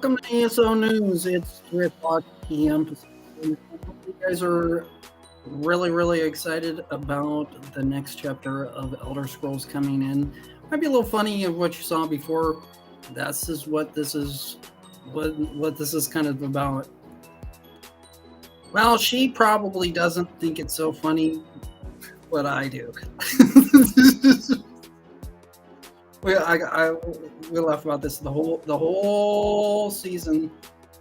Welcome to ESO News. It's 3 o'clock p.m. Pacific Standard Time. Hope you guys are really excited about the next chapter of Elder Scrolls coming in. Might be a little funny of what you saw before. This is what this is kind of about. Well, she probably doesn't think it's so funny, but I do. We laugh about this the whole season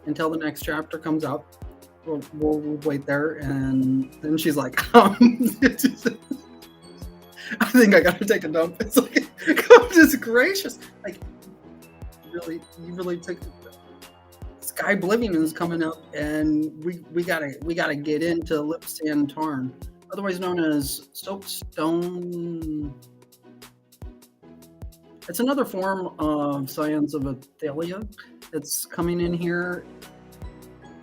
until the next chapter comes out. We'll wait there, and then she's like, I think I gotta take a dump. It's like, goodness gracious! Like, you really took. Sky Oblivion is coming up, and we gotta get into Lipsand Tarn, otherwise known as Soapstone. It's another form of Scions of Athalia. It's coming in here.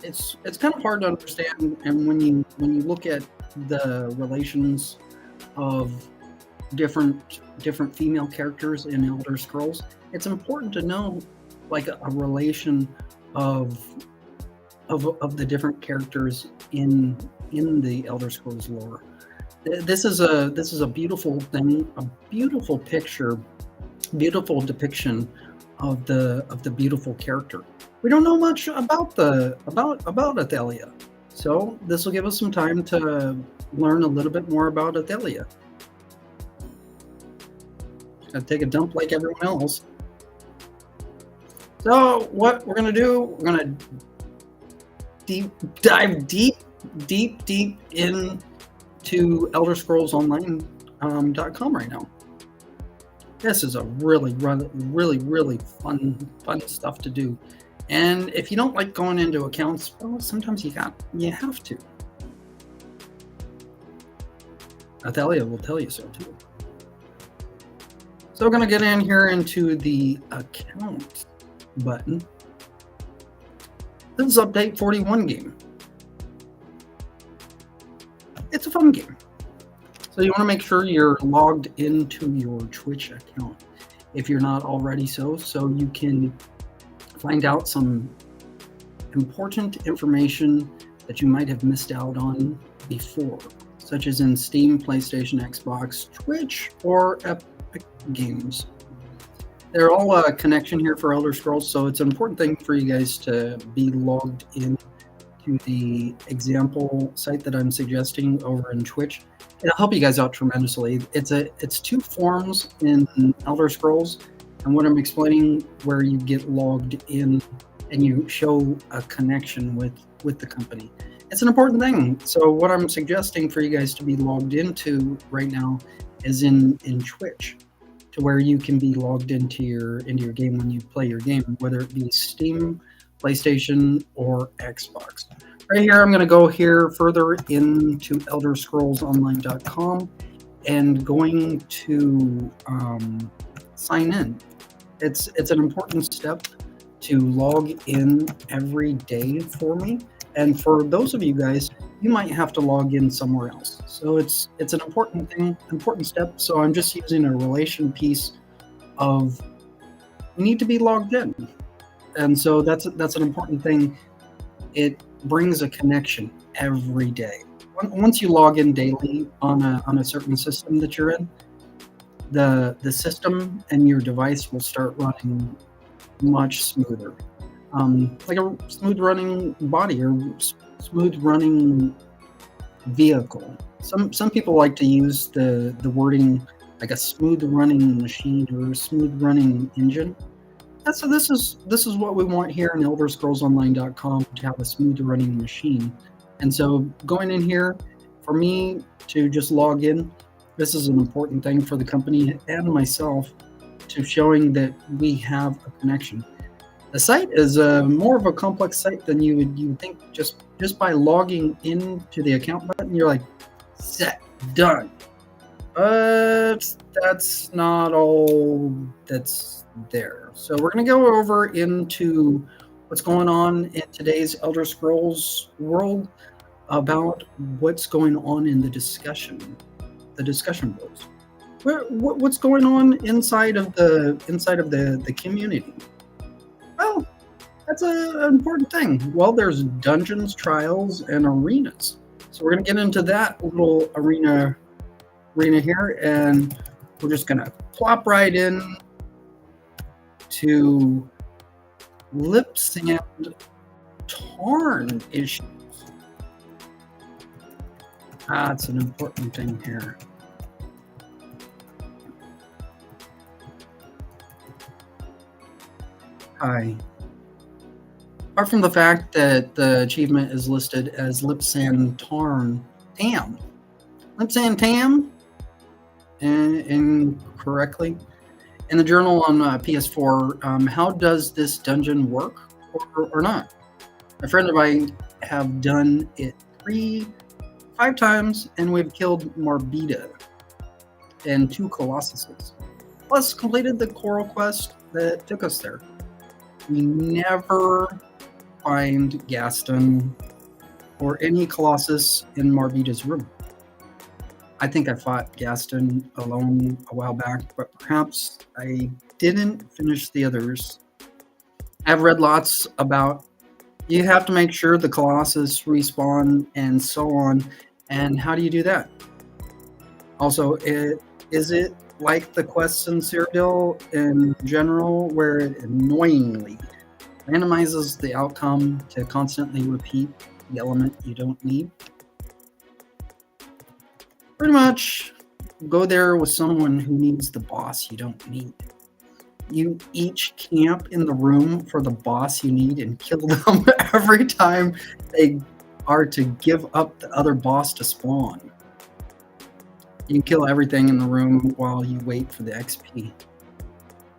It's kind of hard to understand, and when you look at the relations of different female characters in Elder Scrolls, it's important to know like a relation of the different characters in the Elder Scrolls lore. This is a beautiful thing, a beautiful picture. Beautiful depiction of the beautiful character. We don't know much about Athalia, so this will give us some time to learn a little bit more about Athalia. Gotta take a dump like everyone else. So what we're gonna do? We're gonna dive deep into Elder Scrolls Online.com right now. This is a really fun stuff to do. And if you don't like going into accounts, well, sometimes you have to. Athalia will tell you so too. So we're gonna get in here into the account button. This is update 41 game. It's a fun game. So you want to make sure you're logged into your Twitch account if you're not already so you can find out some important information that you might have missed out on before, such as in Steam, PlayStation, Xbox, Twitch, or Epic Games. They're all a connection here for Elder Scrolls, so it's an important thing for you guys to be logged in to the example site that I'm suggesting over in Twitch. It'll help you guys out tremendously. It's two forms in Elder Scrolls, and what I'm explaining where you get logged in and you show a connection with the company. It's an important thing. So what I'm suggesting for you guys to be logged into right now is in Twitch, to where you can be logged into your game when you play your game, whether it be Steam, PlayStation, or Xbox. Right here, I'm going to go here further into ElderScrollsOnline.com and going to sign in. It's an important step to log in every day for me. And for those of you guys, you might have to log in somewhere else. So it's an important step. So I'm just using a relation piece of you need to be logged in. And so that's an important thing. It brings a connection every day. Once you log in daily on a certain system that you're in, the system and your device will start running much smoother, like a smooth running body or smooth running vehicle. Some people like to use the wording like a smooth running machine or a smooth running engine. So this is what we want here in ElderScrollsOnline.com, to have a smooth running machine. And so going in here, for me to just log in, this is an important thing for the company and myself, to showing that we have a connection. The site is more of a complex site than you would think. Just by logging into the account button, you're like, set, done. But that's not all that's there. So we're going to go over into what's going on in today's Elder Scrolls world, about what's going on in the discussion boards. What's going on inside of the community? Well, That's an important thing. Well, there's dungeons, trials, and arenas. So we're gonna get into that little arena here, and we're just gonna plop right in to lips and Tarn issues. That's an important thing here. Hi. Apart from the fact that the achievement is listed as Lipsan Tarn Tam. Lipsan Tam? Incorrectly. In the journal on PS4, how does this dungeon work or not? A friend of mine have done it 5 times, and we've killed Morbida and 2 Colossuses. Plus, completed the Coral quest that took us there. We never find Gaston or any Colossus in Morbida's room. I think I fought Gaston alone a while back, but perhaps I didn't finish the others. I've read lots about you have to make sure the Colossus respawn and so on, and how do you do that? Also, is it like the quests in Cyrodiil in general, where it annoyingly randomizes the outcome to constantly repeat the element you don't need? Pretty much go there with someone who needs the boss you don't need. You each camp in the room for the boss you need and kill them every time they are to give up the other boss to spawn. You can kill everything in the room while you wait for the XP.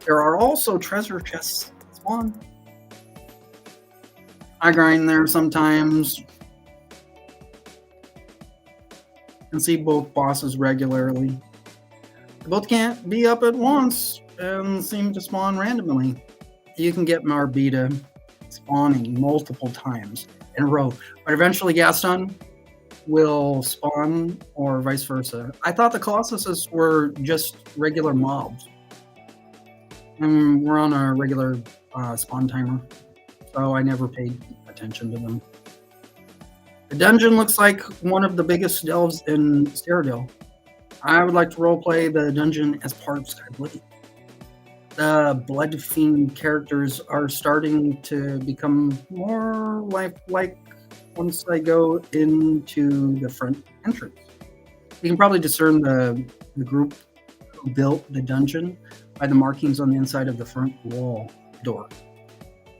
There are also treasure chests that spawn. I grind there sometimes and see both bosses regularly. They both can't be up at once and seem to spawn randomly. You can get Morbida spawning multiple times in a row, but eventually Gaston will spawn or vice versa. I thought the Colossuses were just regular mobs. And we're on a regular spawn timer, so I never paid attention to them. The dungeon looks like one of the biggest delves in Cyrodiil. I would like to roleplay the dungeon as part of Skyblade. The Blood Fiend characters are starting to become more lifelike once I go into the front entrance. You can probably discern the group who built the dungeon by the markings on the inside of the front wall door.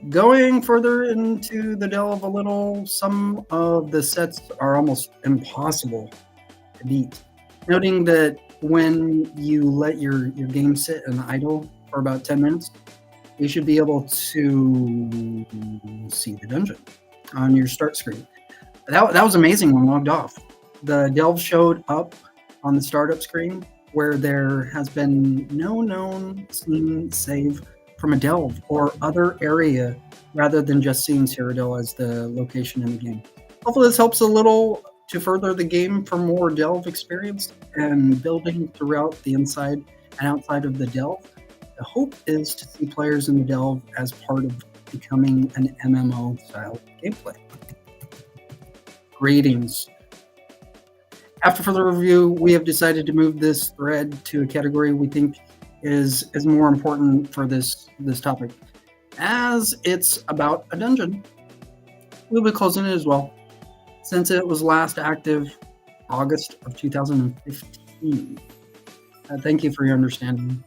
Going further into the delve a little, some of the sets are almost impossible to beat. Noting that when you let your game sit and idle for about 10 minutes, you should be able to see the dungeon on your start screen. That was amazing when logged off. The delve showed up on the startup screen where there has been no known scene save from a delve or other area rather than just seeing Cyrodiil as the location in the game. Hopefully this helps a little to further the game for more delve experience and building throughout the inside and outside of the delve. The hope is to see players in the delve as part of becoming an MMO style gameplay. Ratings. After further review, we have decided to move this thread to a category we think is more important for this topic. As it's about a dungeon, we'll be closing it as well, since it was last active August of 2015. Thank you for your understanding.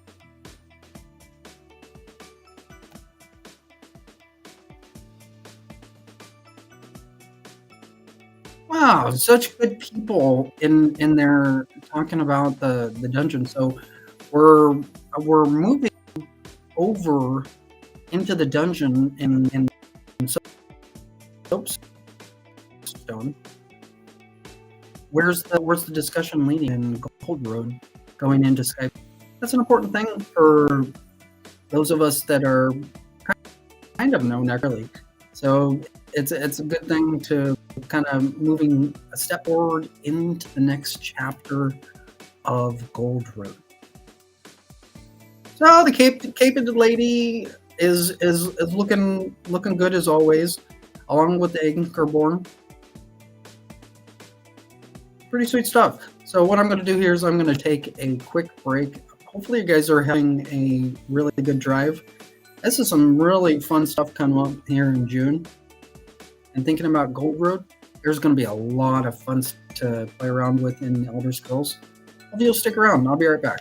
Wow, such good people in there talking about the dungeon. So we're moving over into the dungeon in Soapstone. Where's the discussion leading in Gold Road going into Skype? That's an important thing for those of us that are kind of known early. So it's a good thing to kind of moving a step forward into the next chapter of Gold Road. So the caped lady is looking good as always, along with the Anchorborn. Pretty sweet stuff. So what I'm going to do here is I'm going to take a quick break. Hopefully you guys are having a really good drive. This is some really fun stuff coming up here in June. And thinking about Gold Road, there's going to be a lot of fun to play around with in Elder Scrolls. Hope you'll stick around. I'll be right back.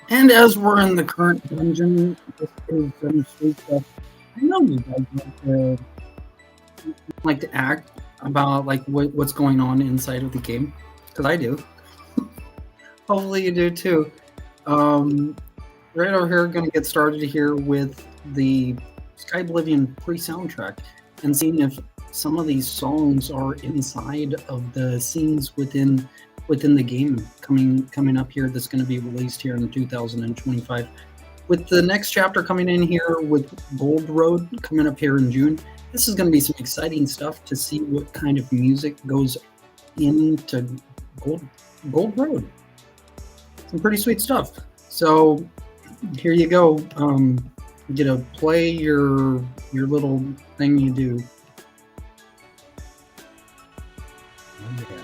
And as we're in the current dungeon, this is some sweet stuff. I know you guys like to act about like what's going on inside of the game, because I do. Hopefully you do too. Right over here, going to get started here with the Sky Oblivion pre-soundtrack and seeing if some of these songs are inside of the scenes within the game coming up here. That's going to be released here in 2025. With the next chapter coming in here with Gold Road coming up here in June, this is going to be some exciting stuff to see what kind of music goes into Gold Road. Some pretty sweet stuff. So here you go. You get to play your little thing you do. Oh, yeah.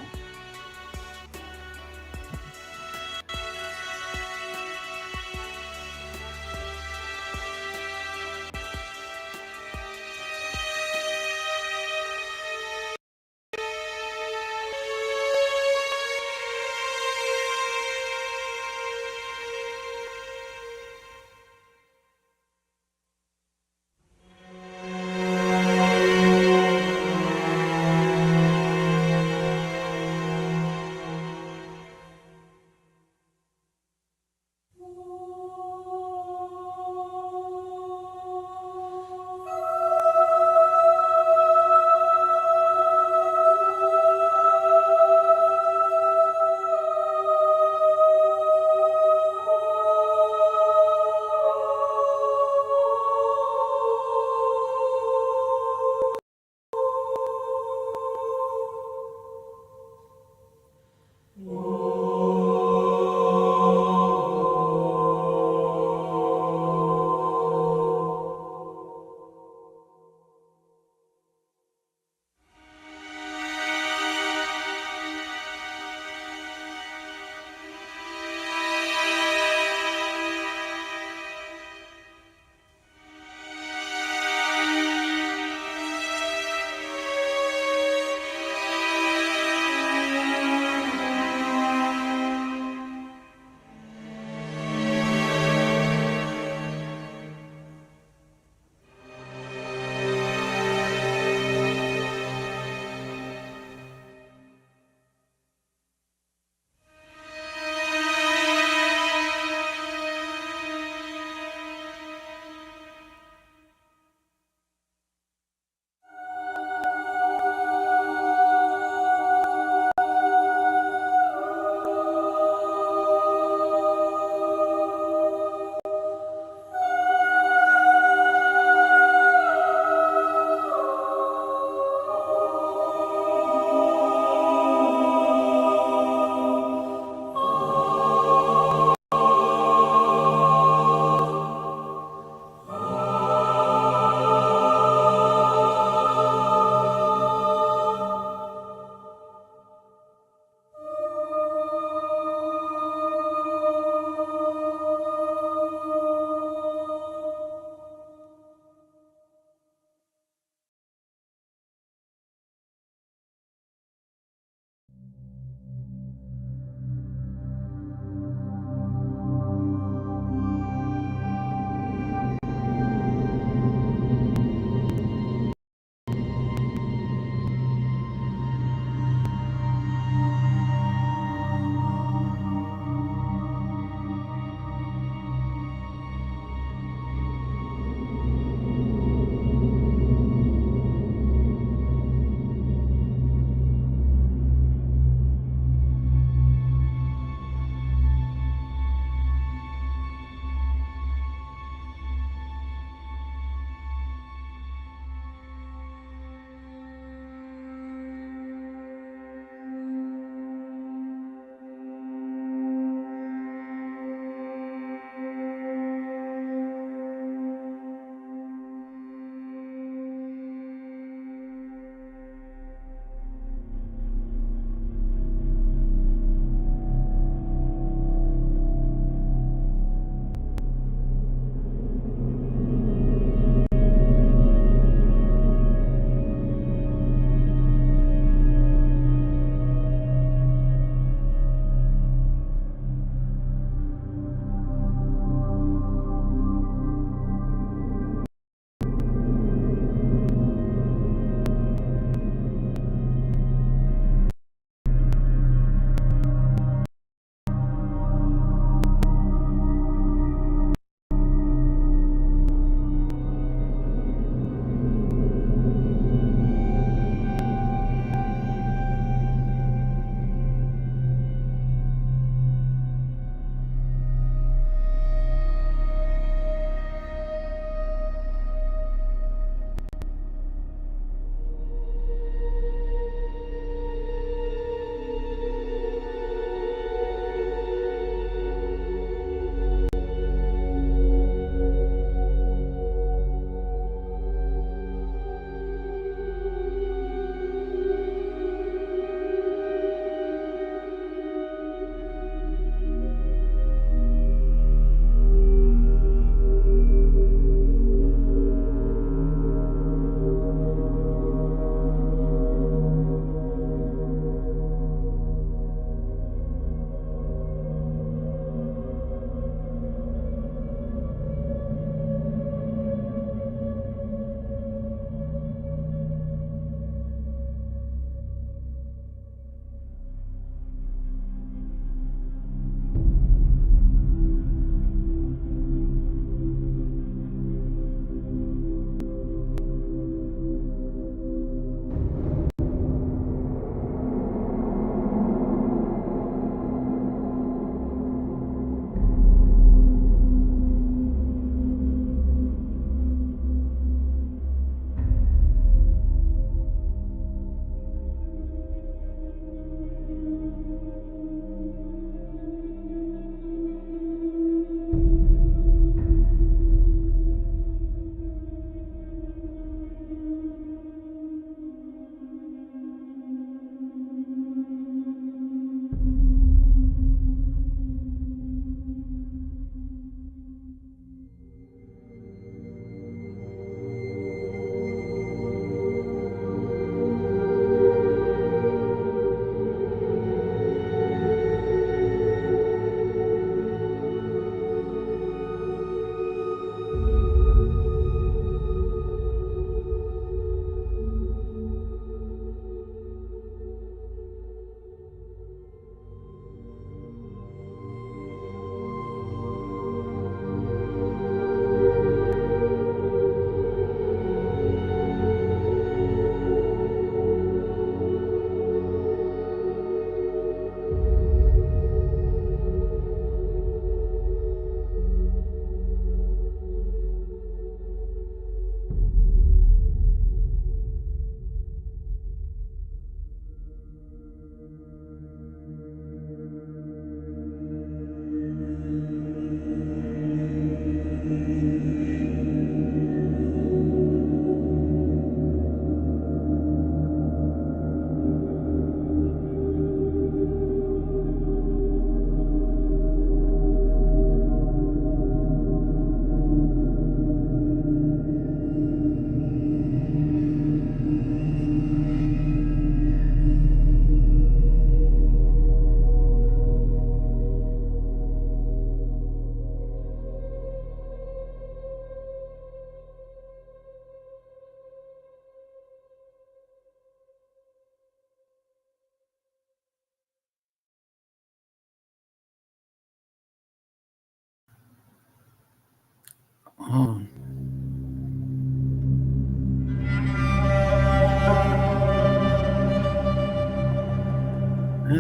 on.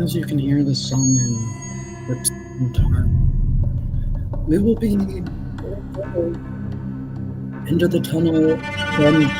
As you can hear the song in Rip's guitar, we will be into the tunnel from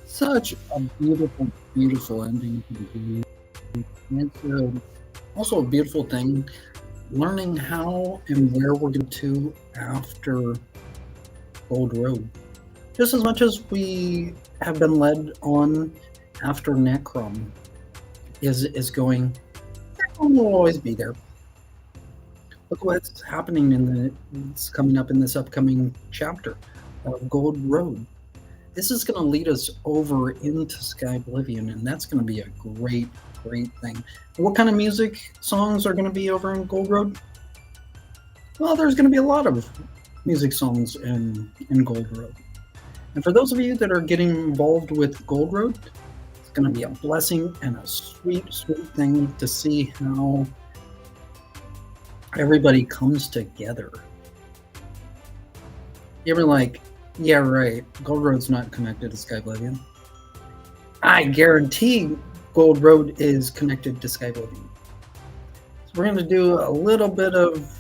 Such a beautiful, beautiful ending to the game. And it's also a beautiful thing learning how and where we're going to after Gold Road. Just as much as we have been led on after Necrom is going, Necrom will always be there. Look what's happening it's coming up in this upcoming chapter of Gold Road. This is going to lead us over into Sky Oblivion, and that's going to be a great, great thing. What kind of music songs are going to be over in Gold Road? Well, there's going to be a lot of music songs in Gold Road. And for those of you that are getting involved with Gold Road, it's going to be a blessing and a sweet, sweet thing to see how everybody comes together. You ever like, yeah, right, Gold Road's not connected to Sky Oblivion. I guarantee Gold Road is connected to Sky Oblivion. So we're going to do a little bit of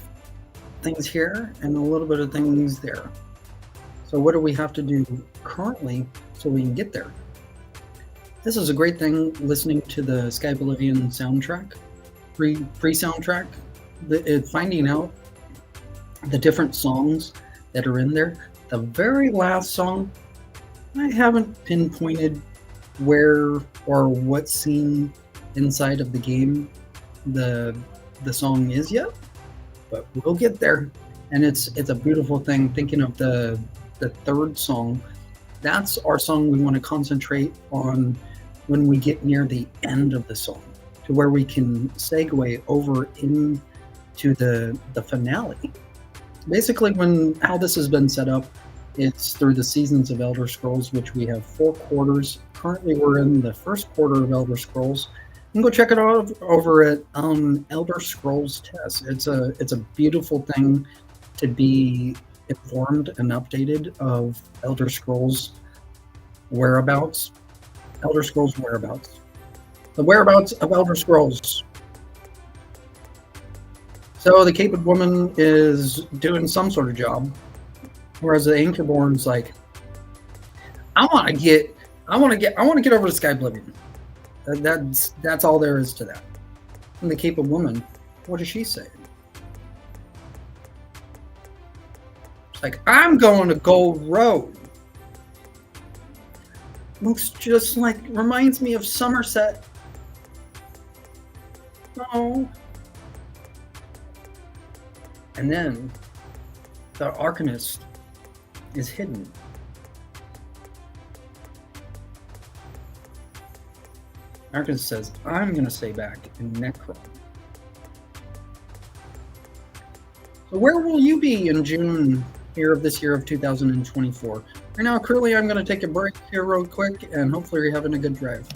things here and a little bit of things there. So what do we have to do currently so we can get there? This is a great thing, listening to the Sky Oblivion soundtrack, free soundtrack, finding out the different songs that are in there. The very last song, I haven't pinpointed where or what scene inside of the game the song is yet, but we'll get there. And it's a beautiful thing. Thinking of the third song, that's our song we want to concentrate on when we get near the end of the song, to where we can segue over into the finale. Basically, how this has been set up, it's through the seasons of Elder Scrolls, which we have 4 quarters. Currently, we're in the first quarter of Elder Scrolls. You can go check it out over at Elder Scrolls Test. It's a beautiful thing to be informed and updated of Elder Scrolls whereabouts. Elder Scrolls whereabouts. The whereabouts of Elder Scrolls. So the Caped Woman is doing some sort of job, whereas the Anchorborn's like, I want to get over to Sky Oblivion. That's all there is to that. And the Caped Woman, what does she say? It's like, I'm going to Gold Road. Looks just like, reminds me of Somerset. Oh. And then the Arcanist is hidden. Arcanist says, I'm going to stay back in Necron. So where will you be in June here of this year of 2024? Right now, currently, I'm going to take a break here real quick, and hopefully you're having a good drive.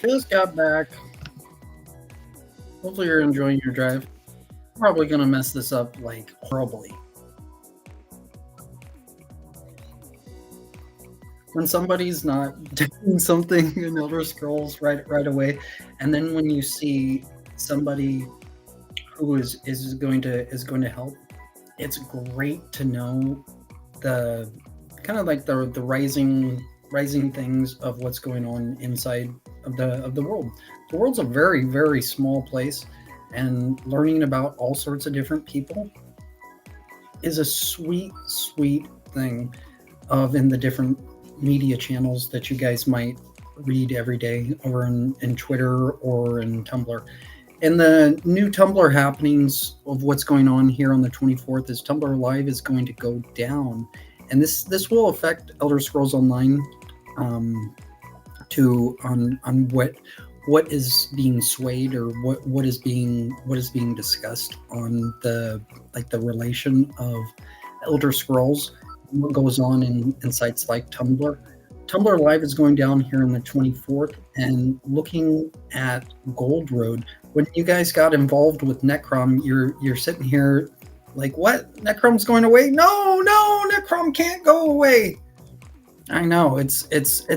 Just got back. Hopefully you're enjoying your drive. Probably gonna mess this up like horribly. When somebody's not doing something in Elder Scrolls right away, and then when you see somebody who is going to help, it's great to know the kind of like the rising things of what's going on inside of the world. The world's a very, very small place, and learning about all sorts of different people is a sweet thing of in the different media channels that you guys might read every day over in Twitter or in Tumblr. And the new Tumblr happenings of what's going on here on the 24th is Tumblr Live is going to go down, and this will affect Elder Scrolls Online to on what is being swayed or what is being discussed on the relation of Elder Scrolls and what goes on in sites like Tumblr. Tumblr Live is going down here on the 24th, and looking at Gold Road, when you guys got involved with Necrom, you're sitting here like, what? Necrom's going away? No, Necrom can't go away. I know, it's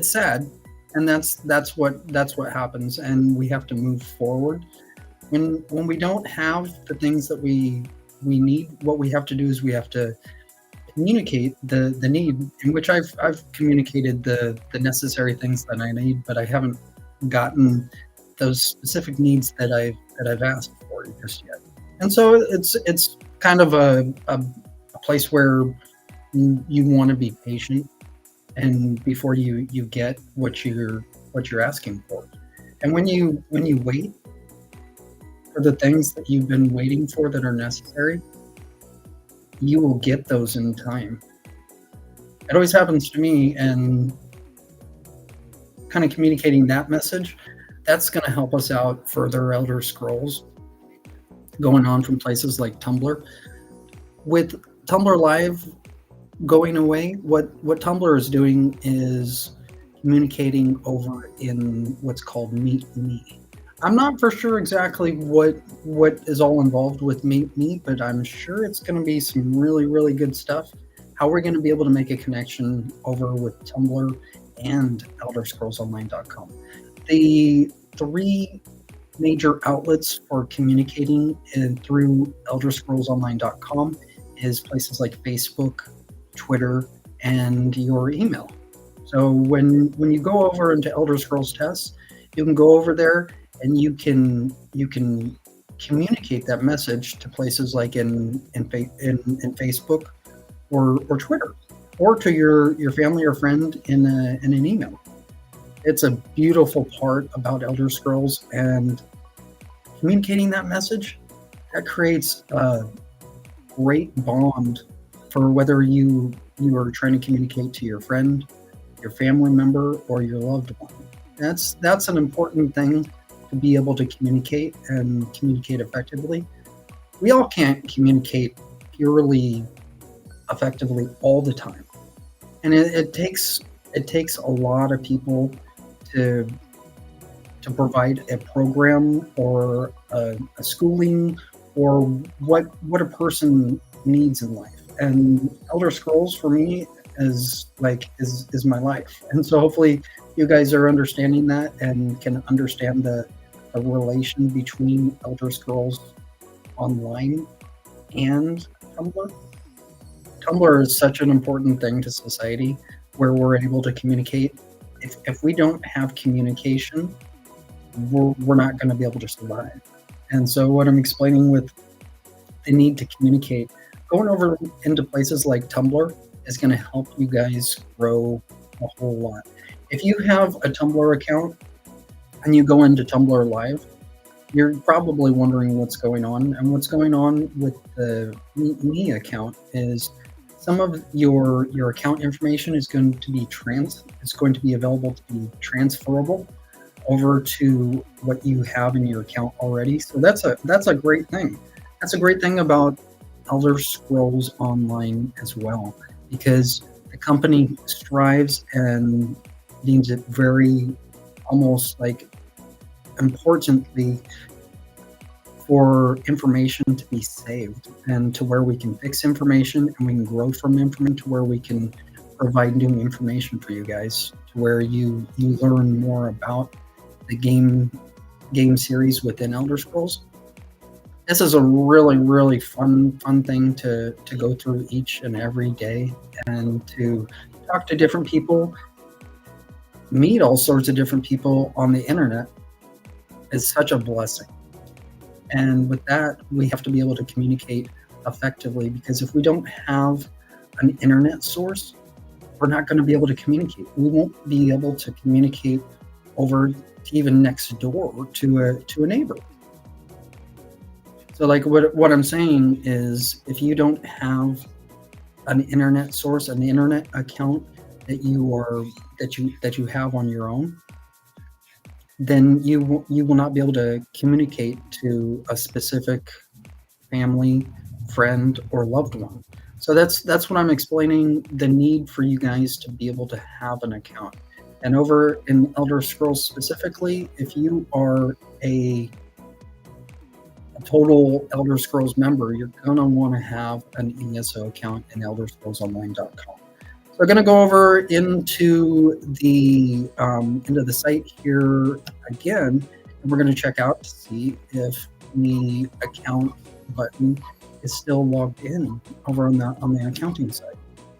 sad, and that's what happens, and we have to move forward. When we don't have the things that we need, what we have to do is we have to communicate the need, in which I've communicated the necessary things that I need, but I haven't gotten those specific needs that I've asked for just yet. And so it's kind of a place where you want to be patient, and before you get what you're asking for. And when you wait for the things that you've been waiting for that are necessary, you will get those in time. It always happens to me, and kind of communicating that message, that's going to help us out further. Elder Scrolls going on from places like Tumblr. With Tumblr Live going away, what Tumblr is doing is communicating over in what's called Meet Me. I'm not for sure exactly what is all involved with Meet Me, but I'm sure it's going to be some really good stuff. How we're going to be able to make a connection over with Tumblr and ElderScrollsOnline.com. The three major outlets for communicating through ElderScrollsOnline.com is places like Facebook, Twitter, and your email. So when you go over into Elder Scrolls Tests, you can go over there and you can communicate that message to places like in Facebook or Twitter, or to your family or friend in an email. It's a beautiful part about Elder Scrolls, and communicating that message, that creates a great bond for whether you are trying to communicate to your friend, your family member, or your loved one. That's an important thing to be able to communicate and communicate effectively. We all can't communicate purely effectively all the time, and it takes a lot of people to provide a program or a schooling or what a person needs in life. And Elder Scrolls for me is my life, and so hopefully you guys are understanding that and can understand the relation between Elder Scrolls Online and Tumblr. Tumblr is such an important thing to society, where we're able to communicate. If we don't have communication, we're not going to be able to survive. And so what I'm explaining with the need to communicate, going over into places like Tumblr is going to help you guys grow a whole lot. If you have a Tumblr account and you go into Tumblr Live, you're probably wondering what's going on. And what's going on with the Meet Me account is some of your account information is going to be available to be transferable over to what you have in your account already. So that's a great thing. That's a great thing about Elder Scrolls Online as well, because the company strives and deems it very almost like importantly for information to be saved and to where we can fix information and we can grow from information to where we can provide new information for you guys, to where you learn more about the game series within Elder Scrolls. This is a really fun thing to go through each and every day, and to talk to different people, meet all sorts of different people on the internet is such a blessing. And with that, we have to be able to communicate effectively, because if we don't have an internet source, we're not going to be able to communicate. We won't be able to communicate over to even next door to a neighbor. So like what I'm saying is, if you don't have an internet source, an internet account that you have on your own, then you will not be able to communicate to a specific family, friend, or loved one. So that's what I'm explaining, the need for you guys to be able to have an account. And over in Elder Scrolls specifically, if you are a total Elder Scrolls member, you're going to want to have an ESO account in ElderScrollsOnline.com. So we're going to go over into the site here again, and we're going to check out to see if the account button is still logged in over on the accounting side.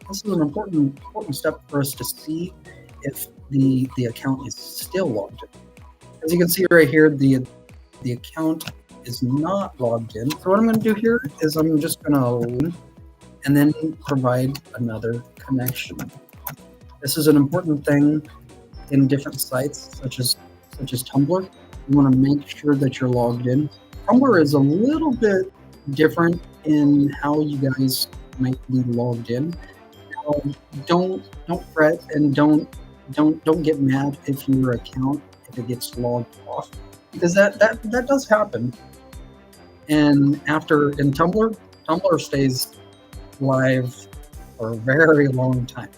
This is an important step for us to see if the account is still logged in. As you can see right here, the account is not logged in. So what I'm going to do here is I'm just going to log and then provide another connection. This is an important thing in different sites, such as Tumblr. You want to make sure that you're logged in. Tumblr is a little bit different in how you guys might be logged in. Now, don't fret and don't get mad if your account, if it gets logged off, because that does happen. And in Tumblr stays live for a very long time.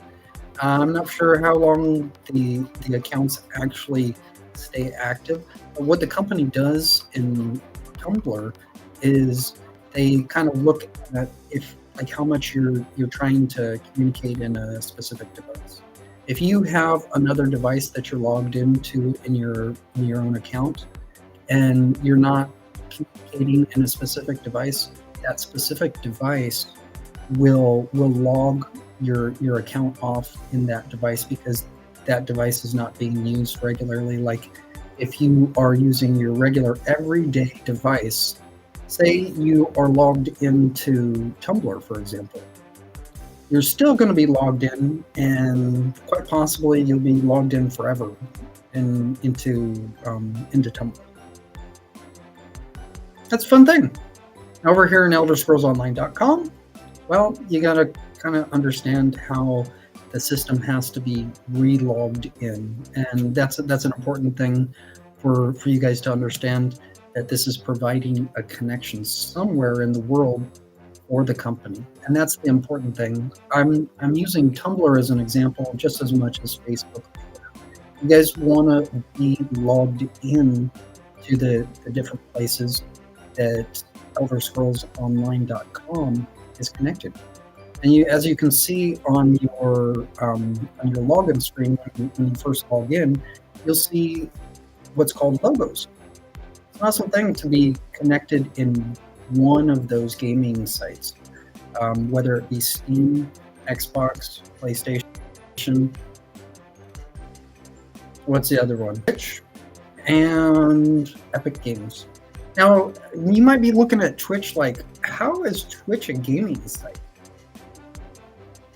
I'm not sure how long the accounts actually stay active, but what the company does in Tumblr is they kind of look at how much you're trying to communicate in a specific device. If you have another device that you're logged into in your own account, and you're not communicating in a specific device, that specific device will log your account off in that device, because that device is not being used regularly. Like if you are using your regular everyday device, say you are logged into Tumblr, for example, you're still going to be logged in, and quite possibly you'll be logged in forever into Tumblr. That's a fun thing. Over here in ElderScrollsOnline.com, well, you got to kind of understand how the system has to be re-logged in, and that's an important thing for you guys to understand, that this is providing a connection somewhere in the world for the company, and that's the important thing. I'm using Tumblr as an example just as much as Facebook. You guys want to be logged in to the different places that ElderScrollsOnline.com is connected. And as you can see on your login screen when you first log in, you'll see what's called logos. It's an awesome thing to be connected in one of those gaming sites, whether it be Steam, Xbox, PlayStation. What's the other one? Twitch and Epic Games. Now, you might be looking at Twitch like, how is Twitch a gaming site?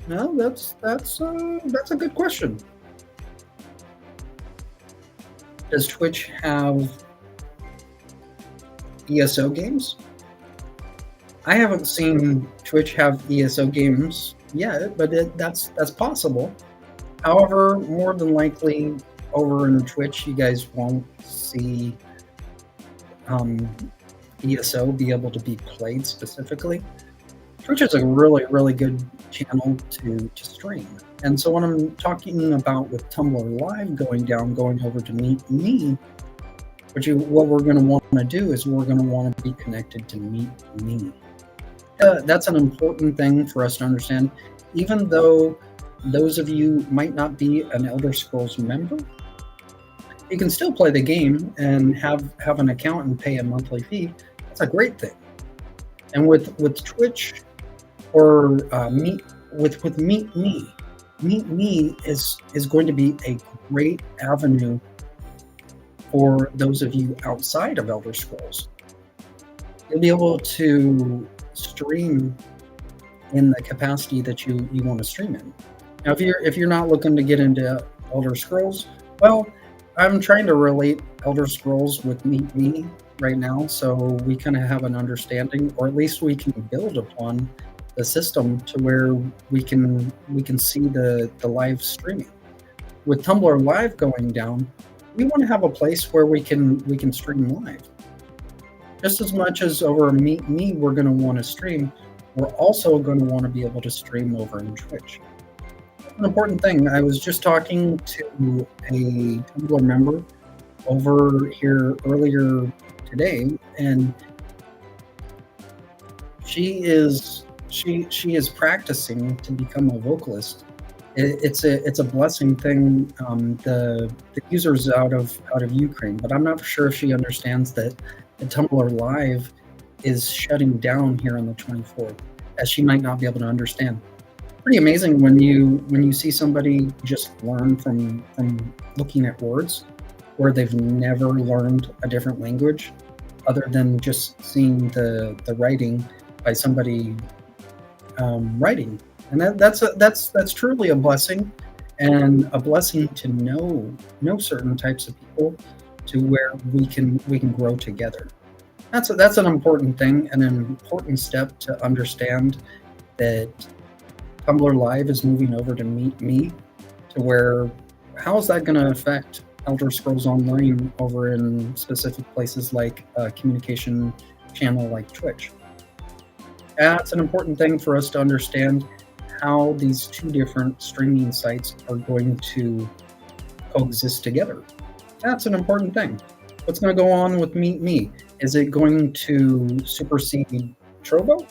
No, that's a good question. Does Twitch have ESO games? I haven't seen Twitch have ESO games yet, but that's possible. However, more than likely, over in Twitch, you guys won't see ESO be able to be played specifically. Twitch is a really good channel to stream. And so when I'm talking about with Tumblr Live going over to me, what we're going to want to do is we're going to want to be connected to Meet Me. That's an important thing for us to understand. Even though those of you might not be an Elder Scrolls member, you can still play the game and have an account and pay a monthly fee. That's a great thing. And with Twitch or with Meet Me is going to be a great avenue for those of you outside of Elder Scrolls. You'll be able to stream in the capacity that you want to stream in. Now, if you're not looking to get into Elder Scrolls, well, I'm trying to relate Elder Scrolls with Meet Me right now, so we kind of have an understanding, or at least we can build upon the system to where we can see the live streaming. With Tumblr Live going down, we want to have a place where we can stream live. Just as much as over Meet Me, we're going to want to stream, we're also going to want to be able to stream over in Twitch. An important thing. I was just talking to a Tumblr member over here earlier today, and she is practicing to become a vocalist. It's a blessing thing. The user's out of Ukraine, but I'm not sure if she understands that the Tumblr Live is shutting down here on the 24th, as she might not be able to understand. Pretty amazing when you see somebody just learn from looking at words, where they've never learned a different language other than just seeing the writing by somebody writing. And that's truly a blessing, and a blessing to know certain types of people to where we can grow together. That's an important thing, and an important step to understand that Tumblr Live is moving over to Meet Me, to where how is that going to affect Elder Scrolls Online over in specific places like a communication channel like Twitch. That's an important thing for us to understand, how these two different streaming sites are going to coexist together. That's an important thing. What's going to go on with Meet Me? Is it going to supersede Trovo?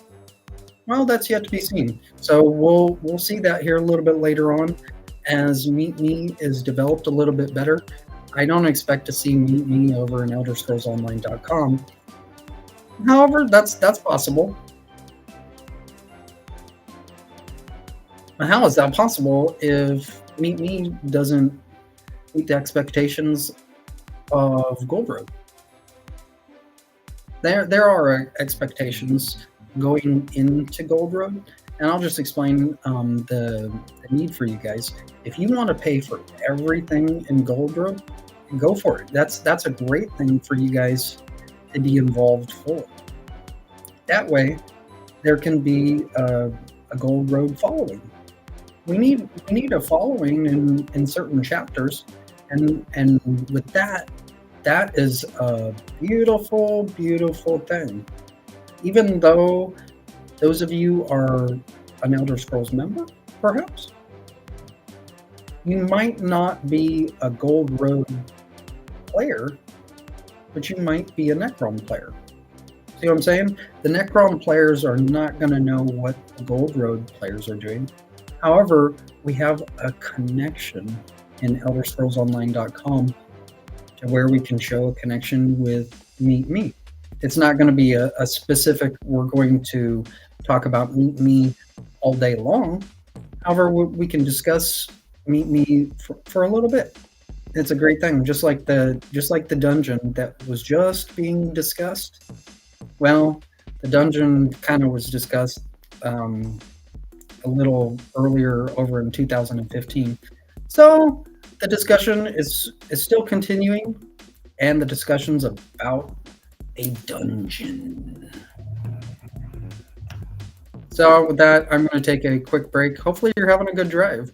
Well, that's yet to be seen. So we'll see that here a little bit later on as Meet Me is developed a little bit better. I don't expect to see Meet Me over in ElderScrollsOnline.com. However, that's possible. How is that possible if Meet Me doesn't meet the expectations of Gold Road? There are expectations going into Gold Road, and I'll just explain the need for you guys. If you want to pay for everything in Gold Road, go for it. That's a great thing for you guys to be involved for. That way, there can be a Gold Road following. We need a following in certain chapters, and with that is a beautiful, beautiful thing. Even though those of you are an Elder Scrolls member, perhaps, you might not be a Gold Road player, but you might be a Necrom player. See what I'm saying? The Necrom players are not going to know what the Gold Road players are doing. However, we have a connection in ElderScrollsOnline.com to where we can show a connection with Meet Me. It's not going to be a specific, we're going to talk about Meet Me all day long. However, we can discuss Meet Me for a little bit. It's a great thing, just like the dungeon that was just being discussed. Well, the dungeon kind of was discussed a little earlier over in 2015. So the discussion is still continuing, and the discussion's about a dungeon. So with that, I'm going to take a quick break. Hopefully you're having a good drive.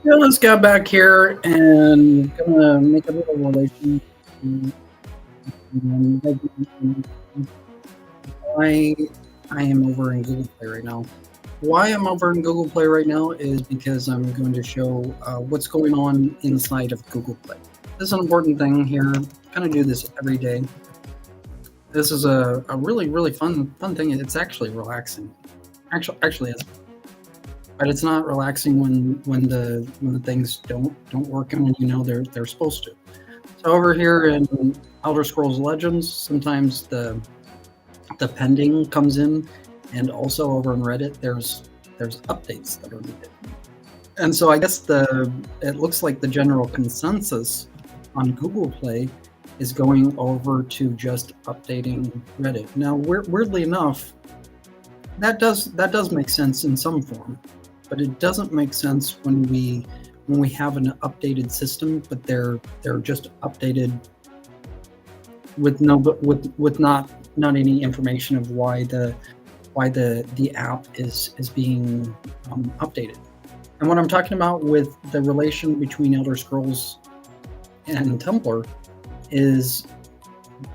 Yeah, let's go back here and gonna make a little relation. Why I am over in Google Play right now. Why I'm over in Google Play right now is because I'm going to show what's going on inside of Google Play. This is an important thing here. Kind of do this every day. This is a really fun thing. It's actually relaxing. Actually is, but it's not relaxing when the things don't work and when you know they're supposed to. So over here in Elder Scrolls Legends, sometimes the pending comes in, and also over on Reddit there's updates that are needed. And so I guess it looks like the general consensus on Google Play is going over to just updating Reddit. Now, weirdly enough, that does make sense in some form, but it doesn't make sense when we have an updated system, but they're just updated with not any information of why the app is being updated. And what I'm talking about with the relation between Elder Scrolls and Tumblr is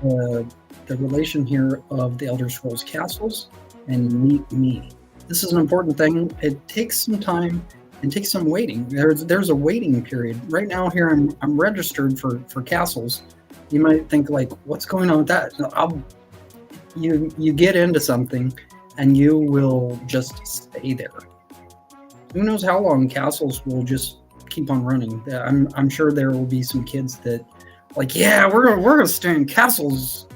the relation here of the Elder Scrolls castles and Meet Me. This is an important thing. It takes some time and takes some waiting. There's a waiting period. Right now here I'm registered for castles. You might think like, what's going on with that? You get into something and you will just stay there. Who knows how long castles will just keep on running. I'm sure there will be some kids that like, yeah, we're gonna stay in castles.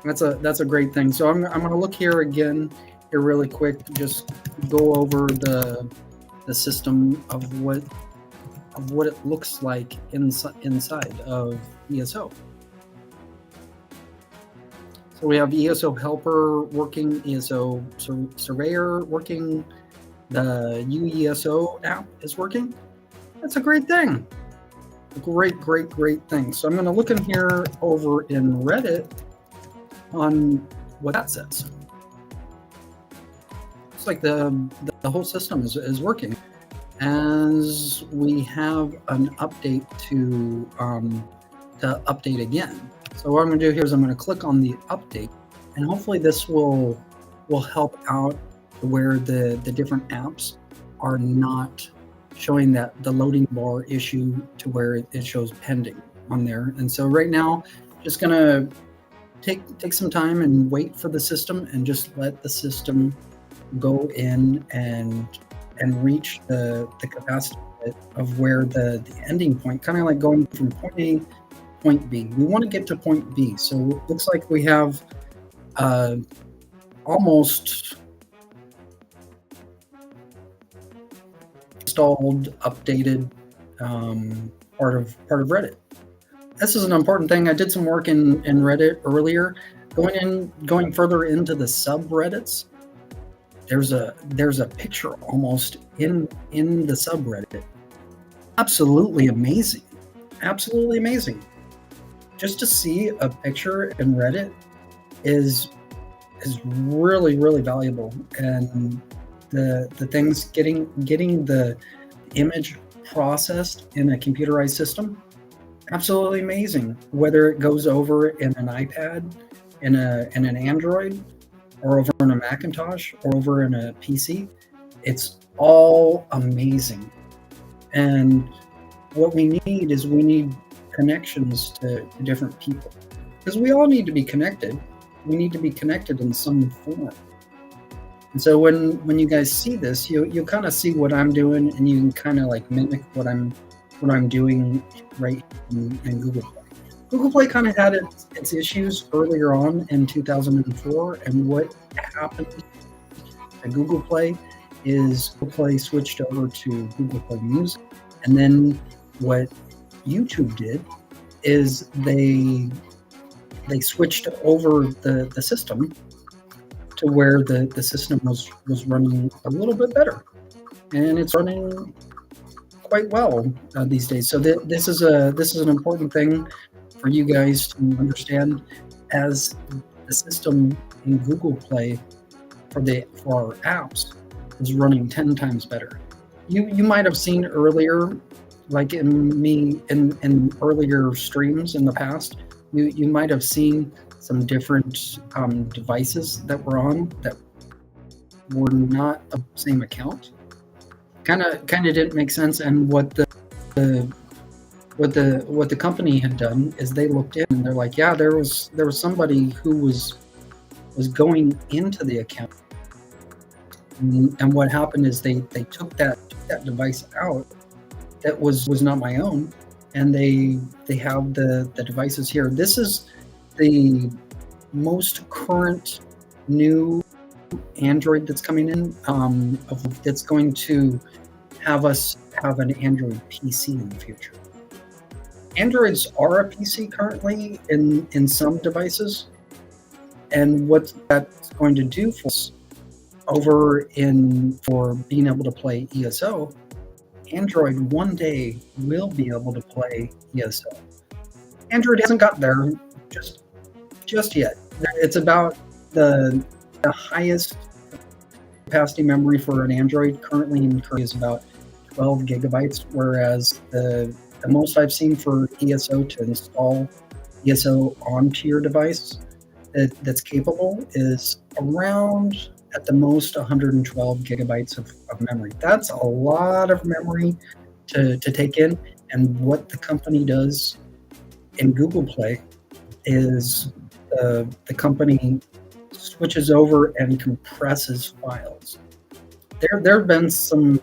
That's a great thing. So I'm gonna look here again here really quick, just go over the system of what it looks like inside of ESO. So we have ESO helper working, ESO surveyor working, the UESO app is working. That's a great thing. A great thing. So I'm going to look in here over in Reddit on what that says. It's like the whole system is working. As we have an update to update again. So what I'm going to do here is I'm going to click on the update, and hopefully this will help out where the different apps are not showing that the loading bar issue to where it shows pending on there. And so right now, just going to take some time and wait for the system and just let the system go in and reach the capacity of where the ending point, kind of like going from point A to point B. We want to get to point B. So it looks like we have almost installed, updated part of Reddit. This is an important thing. I did some work in Reddit earlier. Going further into the subreddits, there's a picture almost in the subreddit. Absolutely amazing. Absolutely amazing. Just to see a picture in Reddit is really valuable, and the things getting the image processed in a computerized system, absolutely amazing. Whether it goes over in an iPad, in an Android, or over in a Macintosh, or over in a PC, it's all amazing. And what we need is connections to different people, because we all need to be connected. We need to be connected in some form. And so when you guys see this, you kind of see what I'm doing, and you can kind of like mimic what I'm doing right in Google Play. Google Play kind of had its issues earlier on in 2004, and what happened at Google Play is Google Play switched over to Google Play Music, and then what YouTube did is they switched over the system to where the system was running a little bit better, and it's running quite well these days. So this is an important thing for you guys to understand, as the system in Google Play for our apps is running 10 times better. You might have seen earlier, like in earlier streams in the past, you might have seen some different devices that were on that were not the same account. Kind of didn't make sense. And what the company had done is they looked in and they're like, yeah, there was somebody who was going into the account, and what happened is they took that device out that was not my own, and they have the devices here. This is the most current new Android that's coming in, that's going to have us have an Android PC in the future. Androids are a PC currently in some devices, and what that's going to do for us for being able to play ESO, Android one day will be able to play ESO. Android hasn't got there just yet. It's about the highest capacity memory for an Android currently in Korea is about 12 gigabytes, whereas the most I've seen for ESO to install ESO onto your device that's capable is around, at the most, 112 gigabytes of memory. That's a lot of memory to take in. And what the company does in Google Play is the company switches over and compresses files. There have been some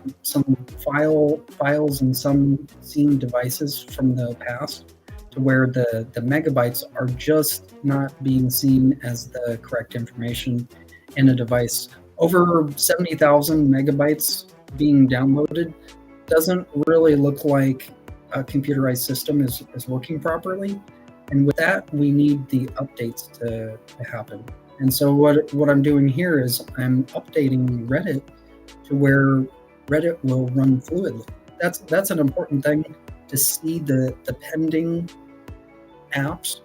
files and some seen devices from the past to where the megabytes are just not being seen as the correct information in a device. Over 70,000 megabytes being downloaded doesn't really look like a computerized system is working properly. And with that, we need the updates to happen. And so what I'm doing here is I'm updating Reddit to where Reddit will run fluidly. That's an important thing, to see the pending apps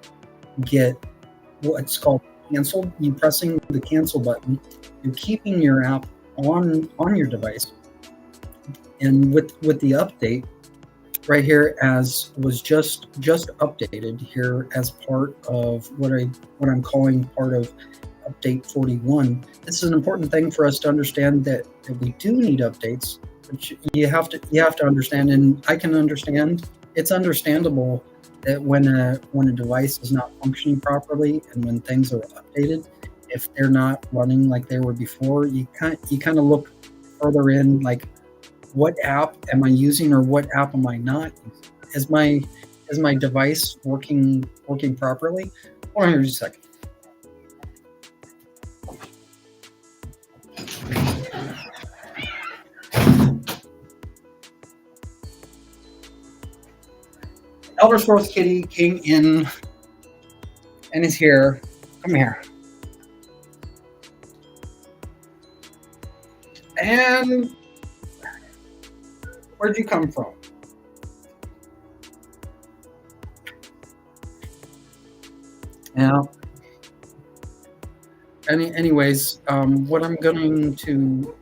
get what's called canceled. You pressing the cancel button, you're keeping your app on your device. And with the update right here, as was just updated here as part of what I'm calling part of update 41. This is an important thing for us to understand, that we do need updates, which you have to understand, and I can understand. It's understandable that when a device is not functioning properly and when things are updated, if they're not running like they were before, you kind of look further in, like, what app am I using or what app am I not using? Is my device working properly? Hold on here just a second. Elder Scrolls Kitty came in and is here. Come here. And where'd you come from? Now, anyways, what I'm going to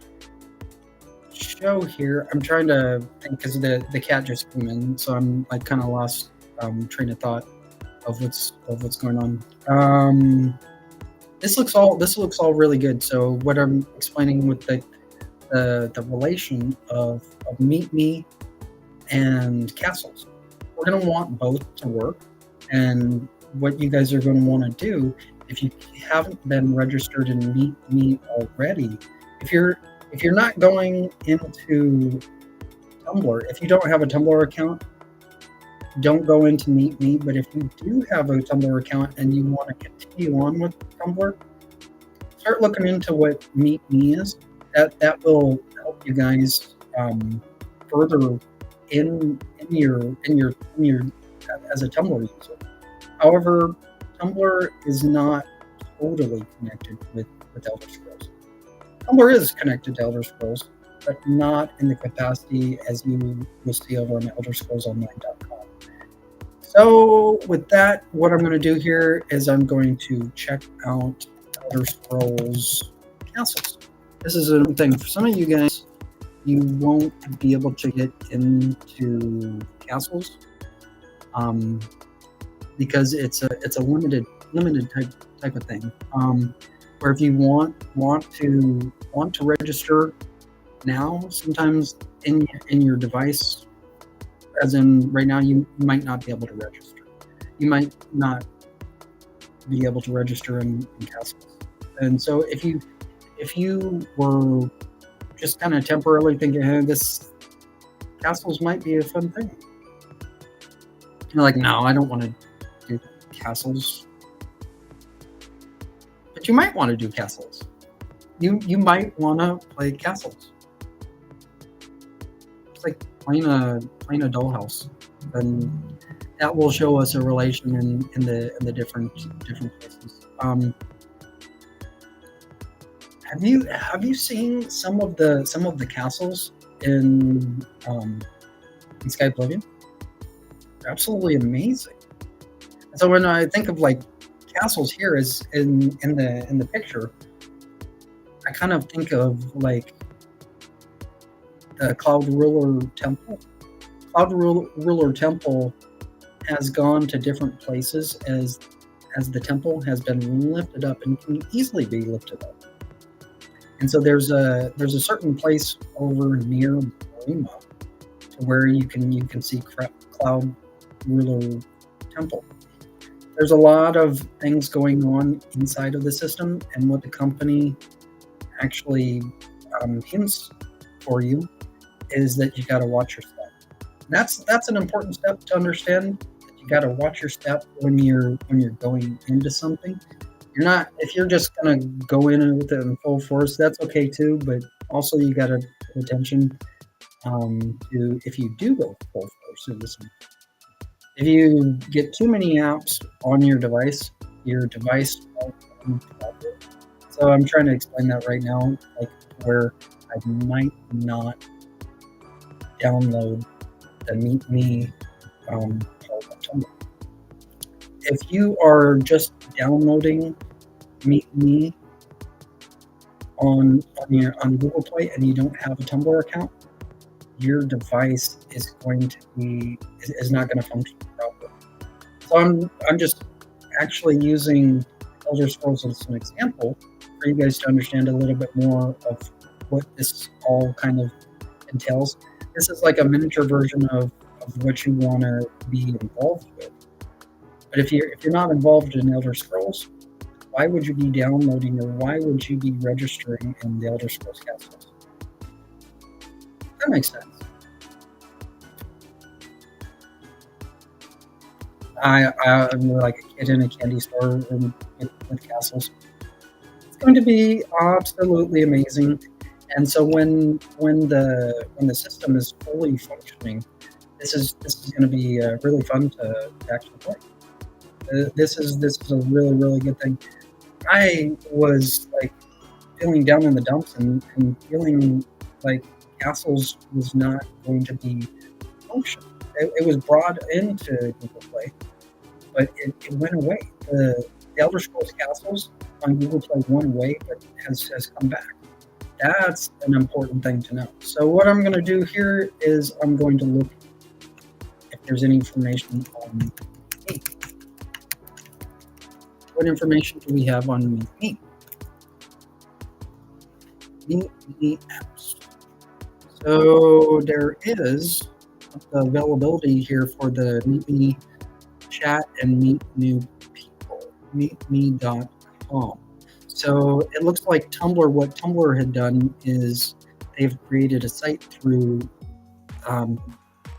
show here, I'm trying to think because the cat just came in, so I'm like kind of lost train of thought of what's going on. This looks all really good. So what I'm explaining with the relation of Meet Me and castles, we're going to want both to work. And what you guys are going to want to do, if you haven't been registered in Meet Me already, if you're not going into Tumblr, if you don't have a Tumblr account, don't go into Meet Me. But if you do have a Tumblr account and you want to continue on with Tumblr, start looking into what Meet Me is. That will help you guys further in your as a Tumblr user. However, Tumblr is not totally connected with Elder Scrolls. Tumblr is connected to Elder Scrolls, but not in the capacity as you will see over on ElderScrollsOnline.com. So with that, what I'm going to do here is I'm going to check out Elder Scrolls Castles. This is a thing for some of you guys. you won't be able to get into castles, um, because it's a limited type of thing. Where if you want to register now, sometimes in your device, as in right now, you might not be able to register. You might not be able to register in castles. And so if you were just kind of temporarily thinking, hey, this castles might be a fun thing, you're like, no, I don't want to do castles. But you might want to do castles. You might want to play castles. It's like playing a dollhouse, and that will show us a relation in the different places. Have you seen some of the castles in Sky Oblivion? They're absolutely amazing. And so when I think of like castles here is in the picture, I kind of think of like the Cloud Ruler Temple. Ruler Temple has gone to different places as the temple has been lifted up and can easily be lifted up. And so there's a certain place over near Burima to where you can see Cloud Ruler Temple. There's a lot of things going on inside of the system, and what the company actually hints for you is that you got to watch your step. That's an important step to understand. That you got to watch your step when you're going into something. You're not if you're just gonna go in with it in full force. That's okay too, but also you got to pay attention to if you do go full force into something. If you get too many apps on your device won't cooperate. So I'm trying to explain that right now, like where I might not download the Meet Me part of Tumblr. If you are just downloading Meet Me on Google Play and you don't have a Tumblr account, your device is not going to function properly. So I'm just actually using Elder Scrolls as an example for you guys to understand a little bit more of what this all kind of entails. This is like a miniature version of what you want to be involved with. But if you're not involved in Elder Scrolls, why would you be downloading or why would you be registering in the Elder Scrolls castles? That makes sense. I'm like a kid in a candy store with castles. It's going to be absolutely amazing. And so when the system is fully functioning, this is going to be really fun to actually play. This is a really good thing. I was like feeling down in the dumps and feeling like castles was not going to be functional. It was brought into Google Play, but it went away. The Elder Scrolls Castles on Google Play went away, but has come back. That's an important thing to know. So what I'm going to do here is I'm going to look if there's any information on me. What information do we have on me? Meet Me apps. So there is the availability here for the Meet Me chat and meet new people. Meetme.com. So it looks like Tumblr. What Tumblr had done is they've created a site through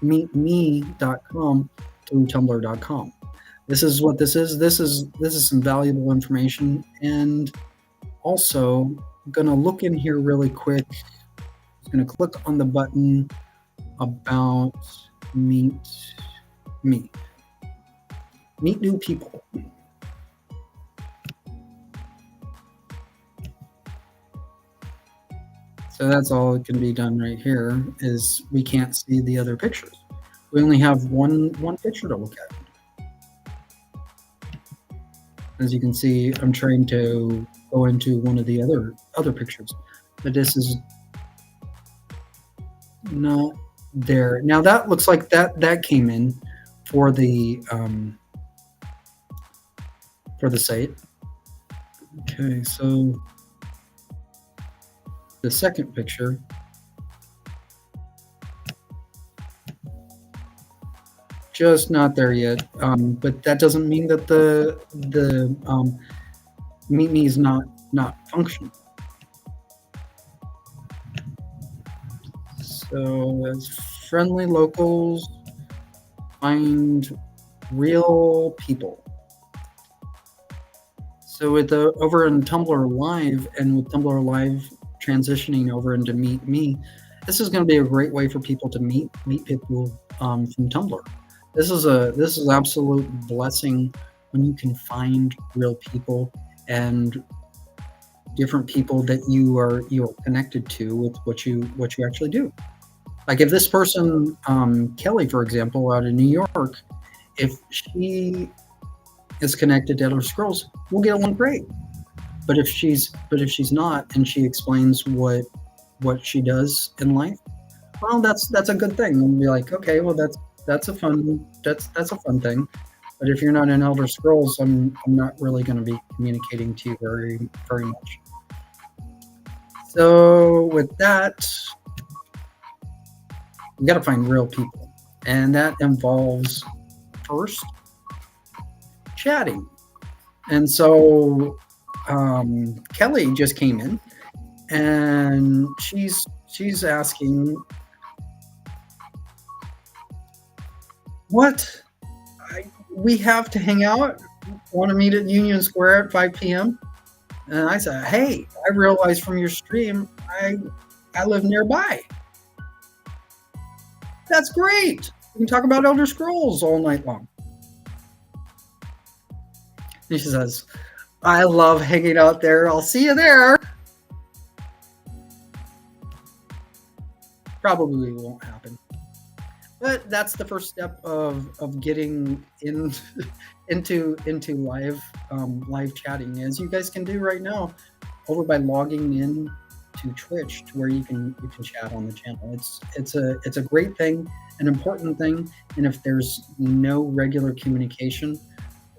meetme.com through tumblr.com. This is what this is. This is some valuable information. And also, I'm going to look in here really quick. I'm going to click on the button about Meet Me. Meet new people. So that's all that can be done right here is we can't see the other pictures. We only have one picture to look at. As you can see, I'm trying to go into one of the other pictures, but this is not there. Now that looks like that came in for the site. Okay, so the second picture. Just not there yet, but that doesn't mean that the Meet Me is not functional. So as friendly locals, find real people. So with over in Tumblr Live, and with Tumblr Live transitioning over into Meet Me, this is going to be a great way for people to meet people from Tumblr. This is absolute blessing when you can find real people and different people that you're connected to with what you actually do. Like if this person, Kelly, for example, out in New York, if she is connected to Elder Scrolls, we'll get along great. But if she's not, and she explains what she does in life, well, that's a good thing. We'll be like, okay, well, that's a fun thing. But if you're not in Elder Scrolls, I'm not really going to be communicating to you very much. So with that, we got to find real people, and that involves first chatting. And so Kelly just came in, and she's asking, what? We have to hang out? Want to meet at Union Square at 5 p.m.? And I said, hey, I realized from your stream I live nearby. That's great. We can talk about Elder Scrolls all night long. And she says, I love hanging out there. I'll see you there. Probably won't happen. But that's the first step of getting into live chatting, as you guys can do right now over by logging in to Twitch, to where you can chat on the channel. It's a great thing, an important thing, and if there's no regular communication,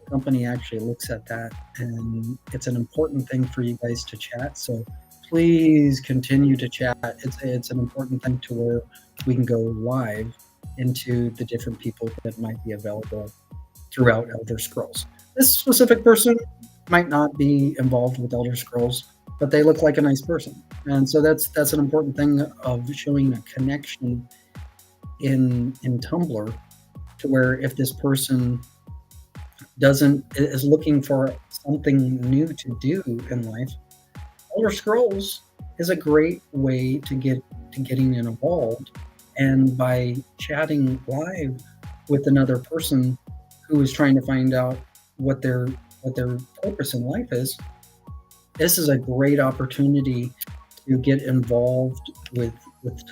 the company actually looks at that, and it's an important thing for you guys to chat. So please continue to chat. It's an important thing to where we can go live into the different people that might be available throughout Elder Scrolls. This specific person might not be involved with Elder Scrolls, but they look like a nice person. And so that's an important thing of showing a connection in Tumblr, to where if this person is looking for something new to do in life, Elder Scrolls is a great way to getting involved. And by chatting live with another person who is trying to find out what their purpose in life is, this is a great opportunity to get involved with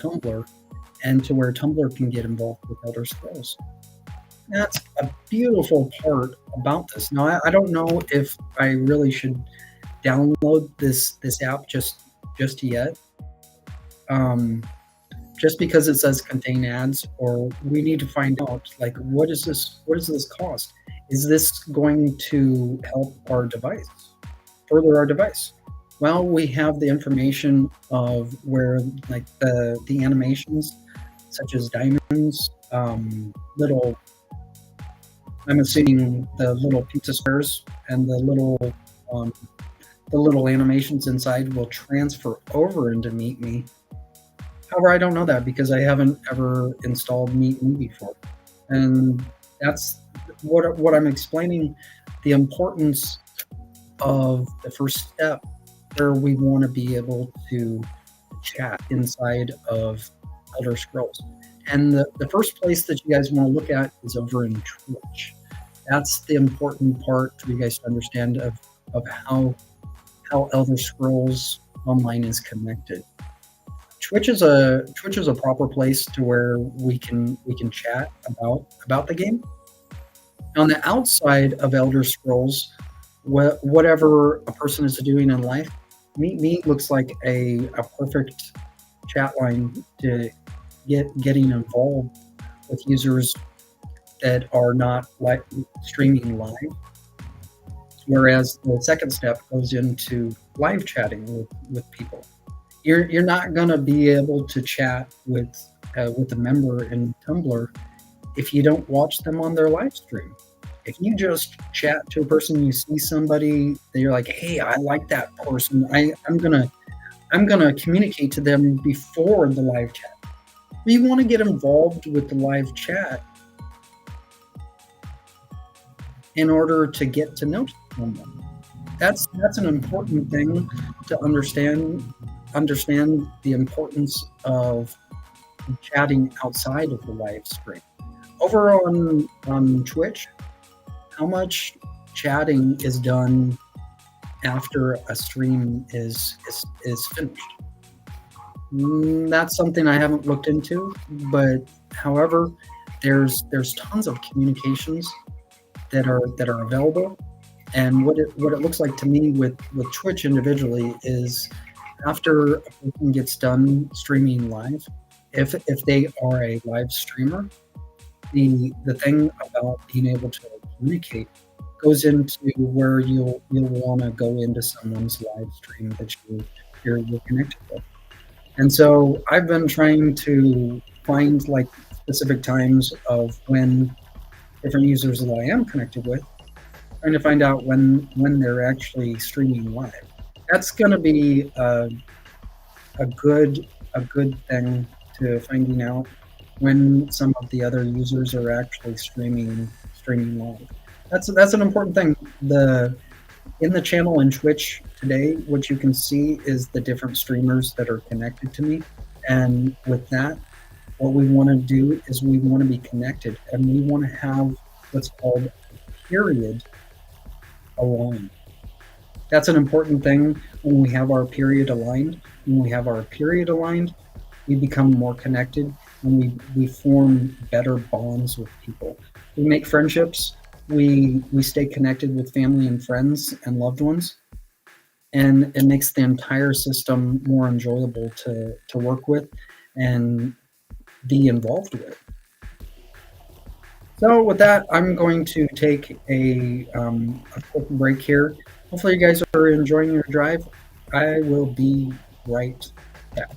Tumblr, and to where Tumblr can get involved with Elder Scrolls. That's a beautiful part about this. Now, I don't know if I really should download this app just yet. Just because it says contain ads, or we need to find out, like, what does this cost? Is this going to help our device, further our device? Well, we have the information of where, like, the animations, such as diamonds, little, I'm assuming the little pizza squares and the little animations inside will transfer over into Meet Me. However, I don't know that because I haven't ever installed Meet Me before. And that's what I'm explaining, the importance of the first step, where we want to be able to chat inside of Elder Scrolls. And the first place that you guys want to look at is over in Twitch. That's the important part for you guys to understand of how Elder Scrolls Online is connected. Twitch is a proper place to where we can chat about the game. On the outside of Elder Scrolls, whatever a person is doing in life, Meet Me looks like a perfect chat line to getting involved with users that are not streaming live. Whereas the second step goes into live chatting with people. You're not going to be able to chat with a member in Tumblr if you don't watch them on their live stream. If you just chat to a person, you see somebody that you're like, hey, I like that person. I'm gonna communicate to them before the live chat. You want to get involved with the live chat in order to get to know someone. That's an important thing to understand. Understand the importance of chatting outside of the live stream. Over on Twitch, how much chatting is done after a stream is finished? That's something I haven't looked into, but however, there's tons of communications that are available. And what it looks like to me with Twitch individually is after a person gets done streaming live, if they are a live streamer, the thing about being able to communicate goes into where you'll want to go into someone's live stream that you're connected with. And so I've been trying to find like specific times of when different users that I am connected with, trying to find out when they're actually streaming live. That's going to be a good thing to finding out when some of the other users are actually streaming live. That's an important thing. The In the channel in Twitch today, what you can see is the different streamers that are connected to me. And with that, what we want to do is we want to be connected and we want to have what's called a period aligned. That's an important thing when we have our period aligned. When we have our period aligned, we become more connected and we form better bonds with people. We make friendships, we stay connected with family and friends and loved ones, and it makes the entire system more enjoyable to work with and be involved with. So with that, I'm going to take a quick break here. Hopefully you guys are enjoying your drive. I will be right back.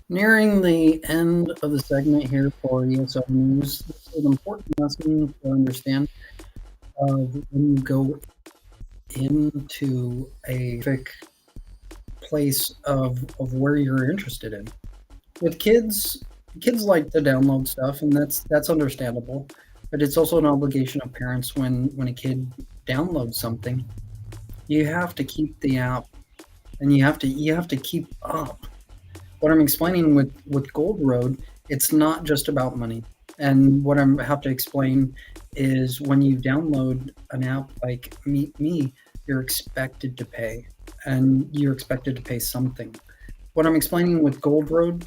Nearing the end of the segment here for ESO News, this is an important lesson to understand of when you go into a specific place of where you're interested in. With kids like to download stuff, and that's understandable. But it's also an obligation of parents when a kid downloads something, you have to keep the app, and you have to keep up. What I'm explaining with Gold Road, it's not just about money. And what I have to explain is when you download an app like Meet Me, you're expected to pay, and you're expected to pay something. What I'm explaining with Gold Road,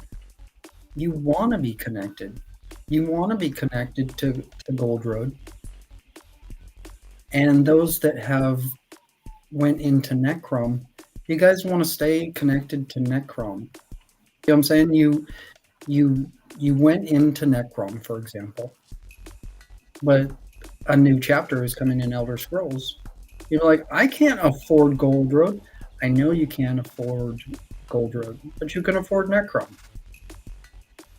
you want to be connected. You want to be connected to Gold Road. And those that have went into Necrom, you guys want to stay connected to Necrom. You know what I'm saying? You went into Necrom, for example, but a new chapter is coming in Elder Scrolls. You're like, I can't afford Gold Road. I know you can't afford Gold Road, but you can afford Necrom.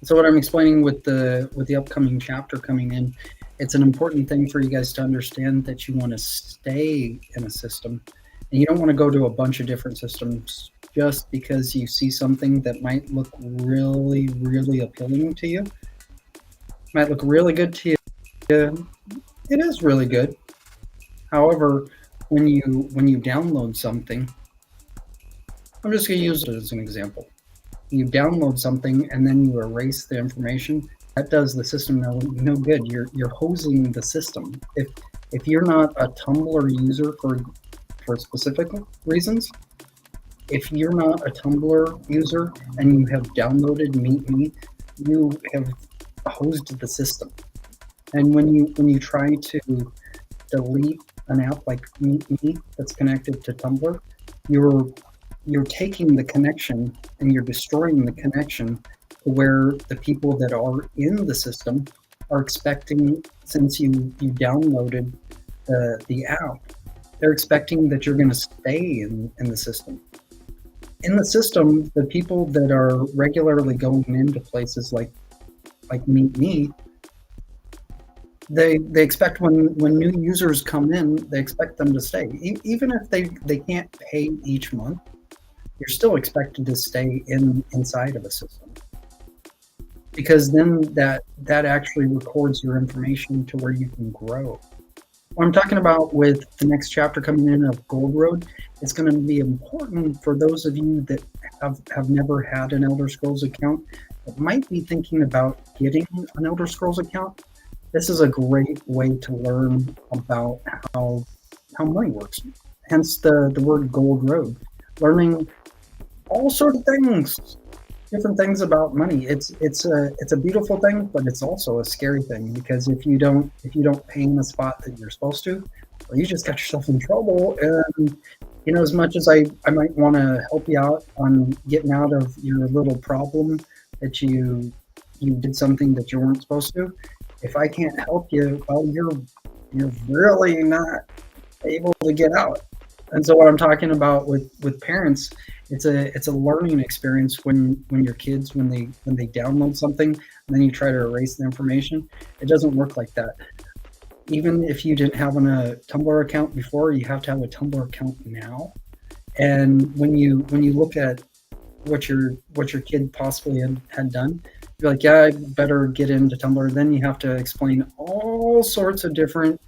So what I'm explaining with the upcoming chapter coming in, it's an important thing for you guys to understand that you want to stay in a system, and you don't want to go to a bunch of different systems just because you see something that might look really, really appealing to you. Might look really good to you. It is really good. However, when you download something, I'm just going to use it as an example. You download something and then you erase the information. That does the system no good. You're hosing the system. If you're not a Tumblr user for specific reasons, if you're not a Tumblr user and you have downloaded Meet Me, you have hosed the system. And when you try to delete an app like Meet Me that's connected to Tumblr, you're taking the connection and you're destroying the connection to where the people that are in the system are expecting, since you downloaded the app, they're expecting that you're going to stay in the system. In the system, the people that are regularly going into places like Meet Me, they expect when new users come in, they expect them to stay. Even if they can't pay each month, you're still expected to stay inside of a system. Because then that actually records your information to where you can grow. What I'm talking about with the next chapter coming in of Gold Road, it's going to be important for those of you that have never had an Elder Scrolls account, that might be thinking about getting an Elder Scrolls account. This is a great way to learn about how money works. Hence the word Gold Road. Learning all sorts of things, different things about money. It's a beautiful thing, but it's also a scary thing, because if you don't pay in the spot that you're supposed to, well, you just got yourself in trouble. And as much as I might want to help you out on getting out of your little problem that you did something that you weren't supposed to, if I can't help you, well, you're really not able to get out. And so what I'm talking about with parents, it's a learning experience when your kids, when they download something and then you try to erase the information. It doesn't work like that. Even if you didn't have a Tumblr account before, you have to have a Tumblr account now. And when you look at what your kid possibly had done, you're like, yeah, I better get into Tumblr. Then you have to explain all sorts of different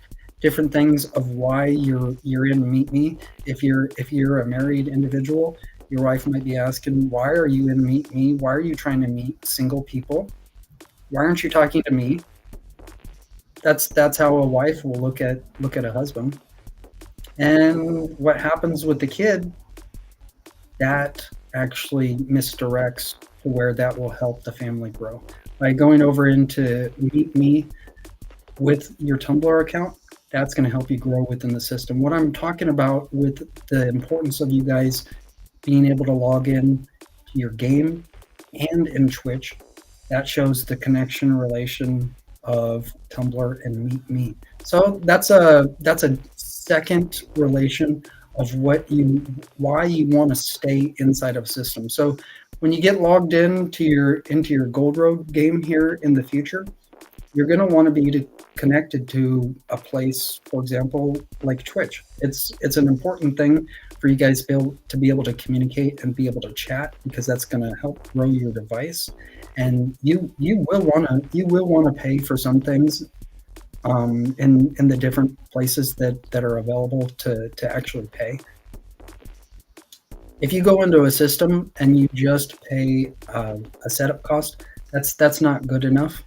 things of why you're in Meet Me. If you're a married individual, your wife might be asking, why are you in Meet Me? Why are you trying to meet single people? Why aren't you talking to me? That's how a wife will look at a husband. And what happens with the kid, that actually misdirects to where that will help the family grow. By going over into Meet Me with your Tumblr account, that's going to help you grow within the system. What I'm talking about with the importance of you guys being able to log in to your game and in Twitch, that shows the connection relation of Tumblr and Meet Me. So that's a second relation of why you want to stay inside of a system. So when you get logged into your Gold Road game here in the future, you're going to want to be connected to a place, for example, like Twitch. It's an important thing for you guys to be able to communicate and be able to chat, because that's going to help grow your device. And you will want to pay for some things in the different places that are available to actually pay. If you go into a system and you just pay a setup cost, that's not good enough.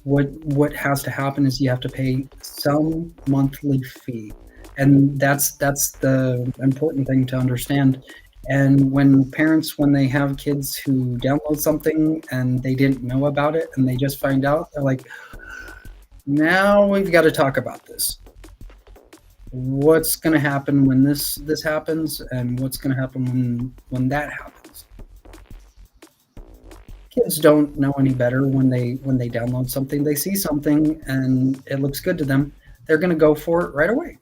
What has to happen is you have to pay some monthly fee, and that's the important thing to understand. And when parents, when they have kids who download something and they didn't know about it and they just find out, they're like, now we've got to talk about this. What's going to happen when this happens, and what's going to happen when that happens? Kids don't know any better when they download something. They see something and it looks good to them, they're going to go for it right away.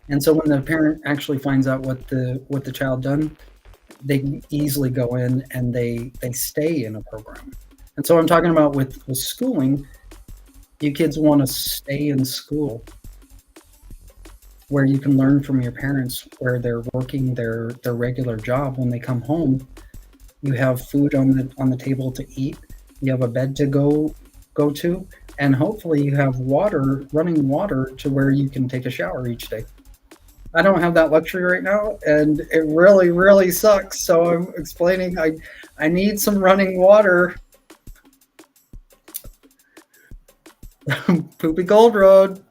And so when the parent actually finds out what the child done, they can easily go in and they stay in a program. And so I'm talking about with schooling. You kids want to stay in school where you can learn from your parents, where they're working their regular job. When they come home, you have food on the table to eat, you have a bed to go to, and hopefully you have running water to where you can take a shower each day. I don't have that luxury right now, and it really, really sucks. So I'm explaining I need some running water. Poopy Gold Road.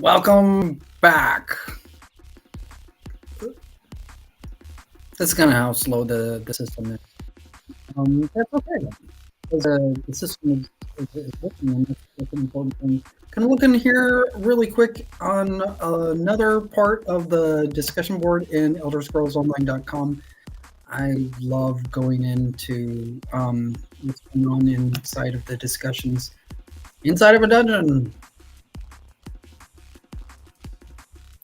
Welcome back. That's kind of how slow the system is. That's okay. The system is working, and that's an important thing. Can I look in here really quick on another part of the discussion board in ElderScrollsOnline.com. I love going into what's going on inside of the discussions inside of a dungeon.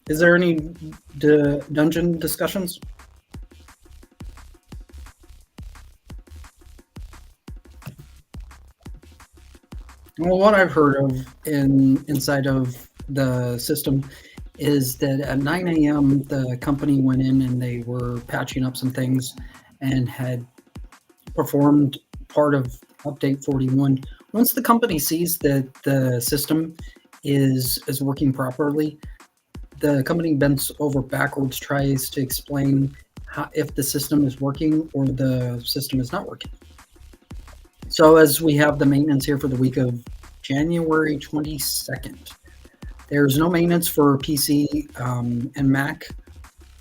Is there any dungeon discussions? Well, what I've heard of inside of the system is that at 9 a.m. the company went in and they were patching up some things and had performed part of update 41. Once the company sees that the system is working properly, the company bends over backwards, tries to explain if the system is working or the system is not working. So as we have the maintenance here for the week of January 22nd, there's no maintenance for PC and Mac.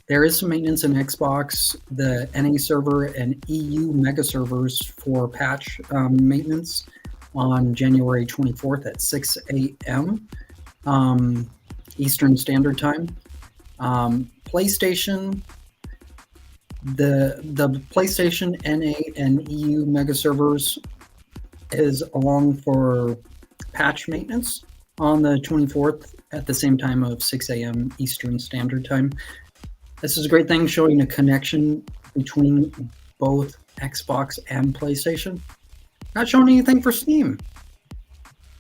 There is some maintenance in Xbox, the NA server, and EU mega servers for patch maintenance on January 24th at 6 a.m. Eastern Standard Time. PlayStation, the PlayStation NA and EU mega servers is along for patch maintenance on the 24th at the same time of 6 a.m. Eastern Standard Time. This is a great thing, showing a connection between both Xbox and PlayStation. Not showing anything for Steam.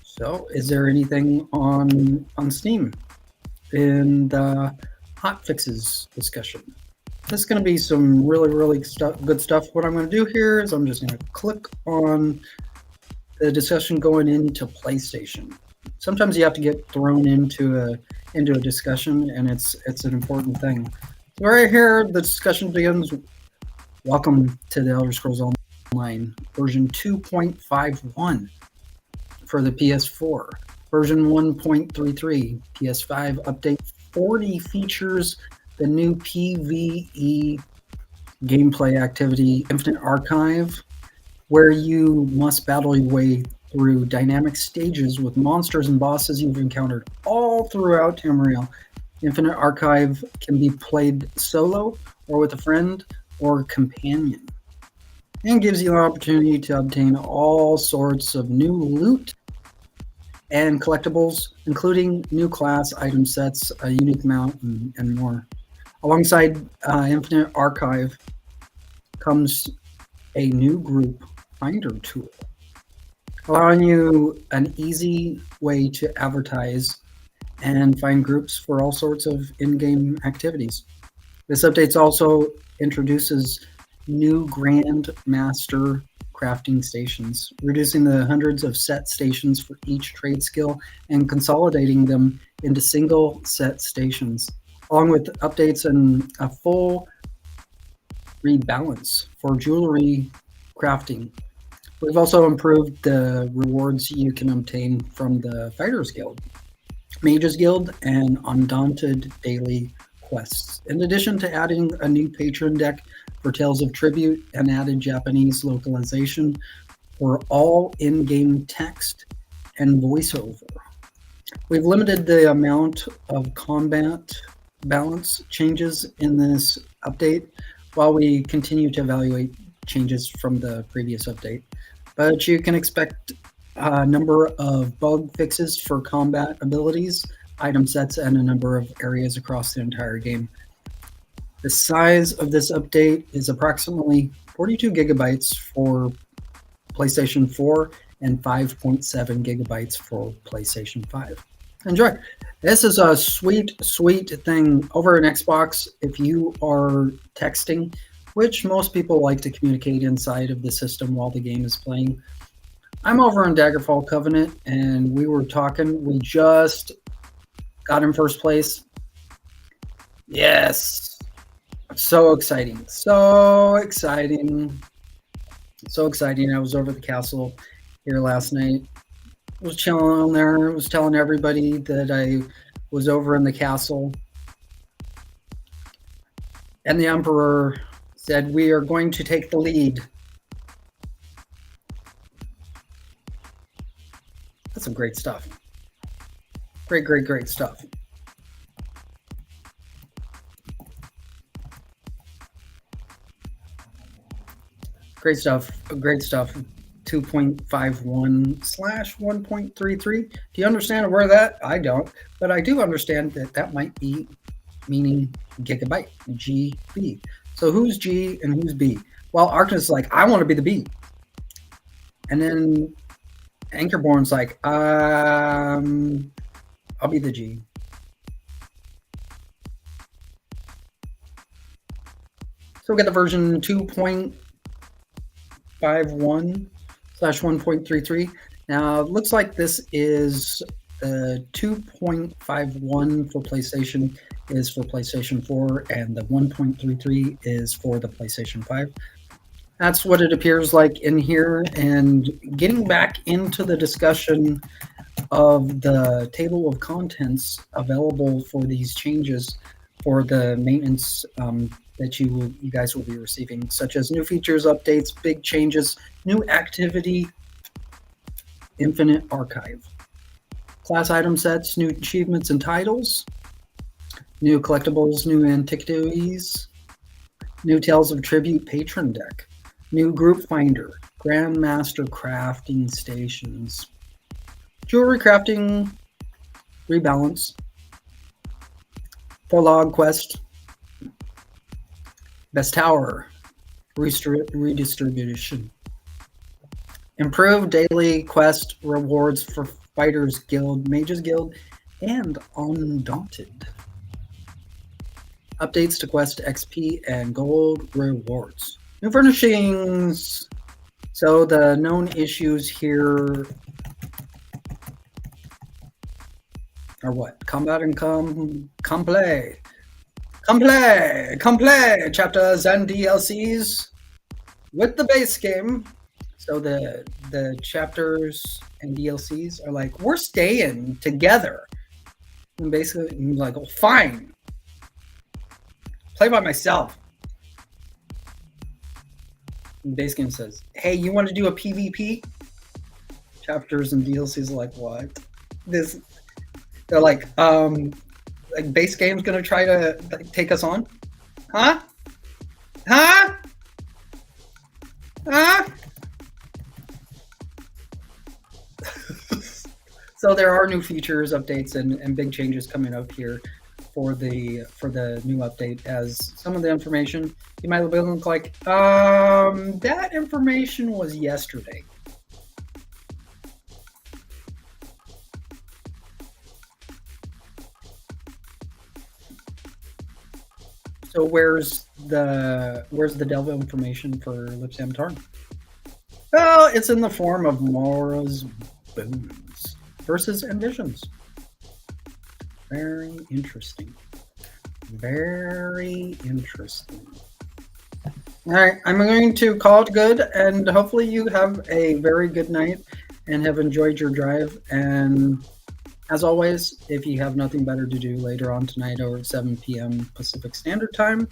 So is there anything on Steam in the hot fixes discussion? This is going to be some really good stuff. What I'm going to do here is I'm just going to click on the discussion going into PlayStation. Sometimes you have to get thrown into a discussion, and it's an important thing. So right here, the discussion begins. Welcome to the Elder Scrolls Online version 2.51 for the PS4, version 1.33 PS5 update. 40 features the new PvE gameplay activity, Infinite Archive, where you must battle your way through dynamic stages with monsters and bosses you've encountered all throughout Tamriel. Infinite Archive can be played solo or with a friend or companion, and gives you an opportunity to obtain all sorts of new loot and collectibles, including new class item sets, a unique mount, and more. Alongside Infinite Archive comes a new group finder tool, allowing you an easy way to advertise and find groups for all sorts of in-game activities. This update also introduces new Grand Master crafting stations, reducing the hundreds of set stations for each trade skill and consolidating them into single set stations, along with updates and a full rebalance for jewelry crafting. We've also improved the rewards you can obtain from the Fighters Guild, Mages Guild, and Undaunted daily quests, in addition to adding a new patron deck for Tales of Tribute and added Japanese localization for all in-game text and voiceover. We've limited the amount of combat balance changes in this update while we continue to evaluate changes from the previous update. But you can expect a number of bug fixes for combat abilities, item sets, and a number of areas across the entire game. The size of this update is approximately 42 gigabytes for PlayStation 4 and 5.7 gigabytes for PlayStation 5. Enjoy. This is a sweet thing over an Xbox. If you are texting, which most people like to communicate inside of the system while the game is playing. I'm over in Daggerfall Covenant, and we were talking. We just got in first place. Yes. So exciting. So exciting. So exciting. I was over at the castle here last night. I was chilling on there. I was telling everybody that I was over in the castle, and the Emperor said, "We are going to take the lead." That's some great stuff. Great stuff. Great stuff. 2.51/1.33. Do you understand where that? I don't, but I do understand that that might be meaning gigabyte, GB. So who's G and who's B? Well, Arctis is like, I want to be the B. And then Anchorborn's like, I'll be the G. So we get the version 2.51/1.33. Now, it looks like this is 2.51 for PlayStation is for PlayStation 4, and the 1.33 is for the PlayStation 5. That's what it appears like in here. And getting back into the discussion of the table of contents available for these changes for the maintenance that you guys will be receiving, such as new features, updates, big changes, new activity, infinite archive, class item sets, new achievements and titles, new collectibles, new antiquities, new Tales of Tribute patron deck, new group finder, Grandmaster crafting stations, jewelry crafting, rebalance, prologue quest, best tower, redistribution, improved daily quest rewards for Fighters Guild, Mages Guild, and Undaunted. Updates to quest XP and gold rewards. New furnishings. So the known issues here are what? Combat and play. Chapters and DLCs with the base game. So the chapters and DLCs are like, we're staying together. And basically, I'm like, well, fine. Play by myself. And base game says, hey, you want to do a PvP? Chapters and DLCs are like, what? They're like base game's gonna try to take us on? Huh? So there are new features, updates, and big changes coming up here for the new update. As some of the information you might look like that information was yesterday. So where's the Delva information for Lipsam Tarn? Well, it's in the form of Mora's boons versus envisions. Very interesting. Very interesting. All right, I'm going to call it good, and hopefully you have a very good night and have enjoyed your drive. And as always, if you have nothing better to do later on tonight over at 7 p.m. Pacific Standard Time, you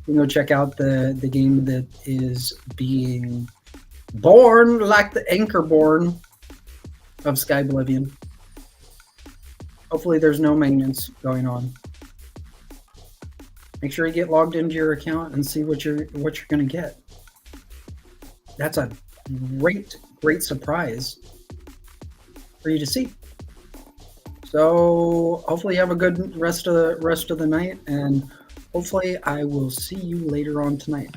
can go check out the game that is being born like the Anchorborn of Sky Oblivion. Hopefully there's no maintenance going on. Make sure you get logged into your account and see what you're going to get. That's a great surprise for you to see. So hopefully you have a good rest of the night, and hopefully I will see you later on tonight.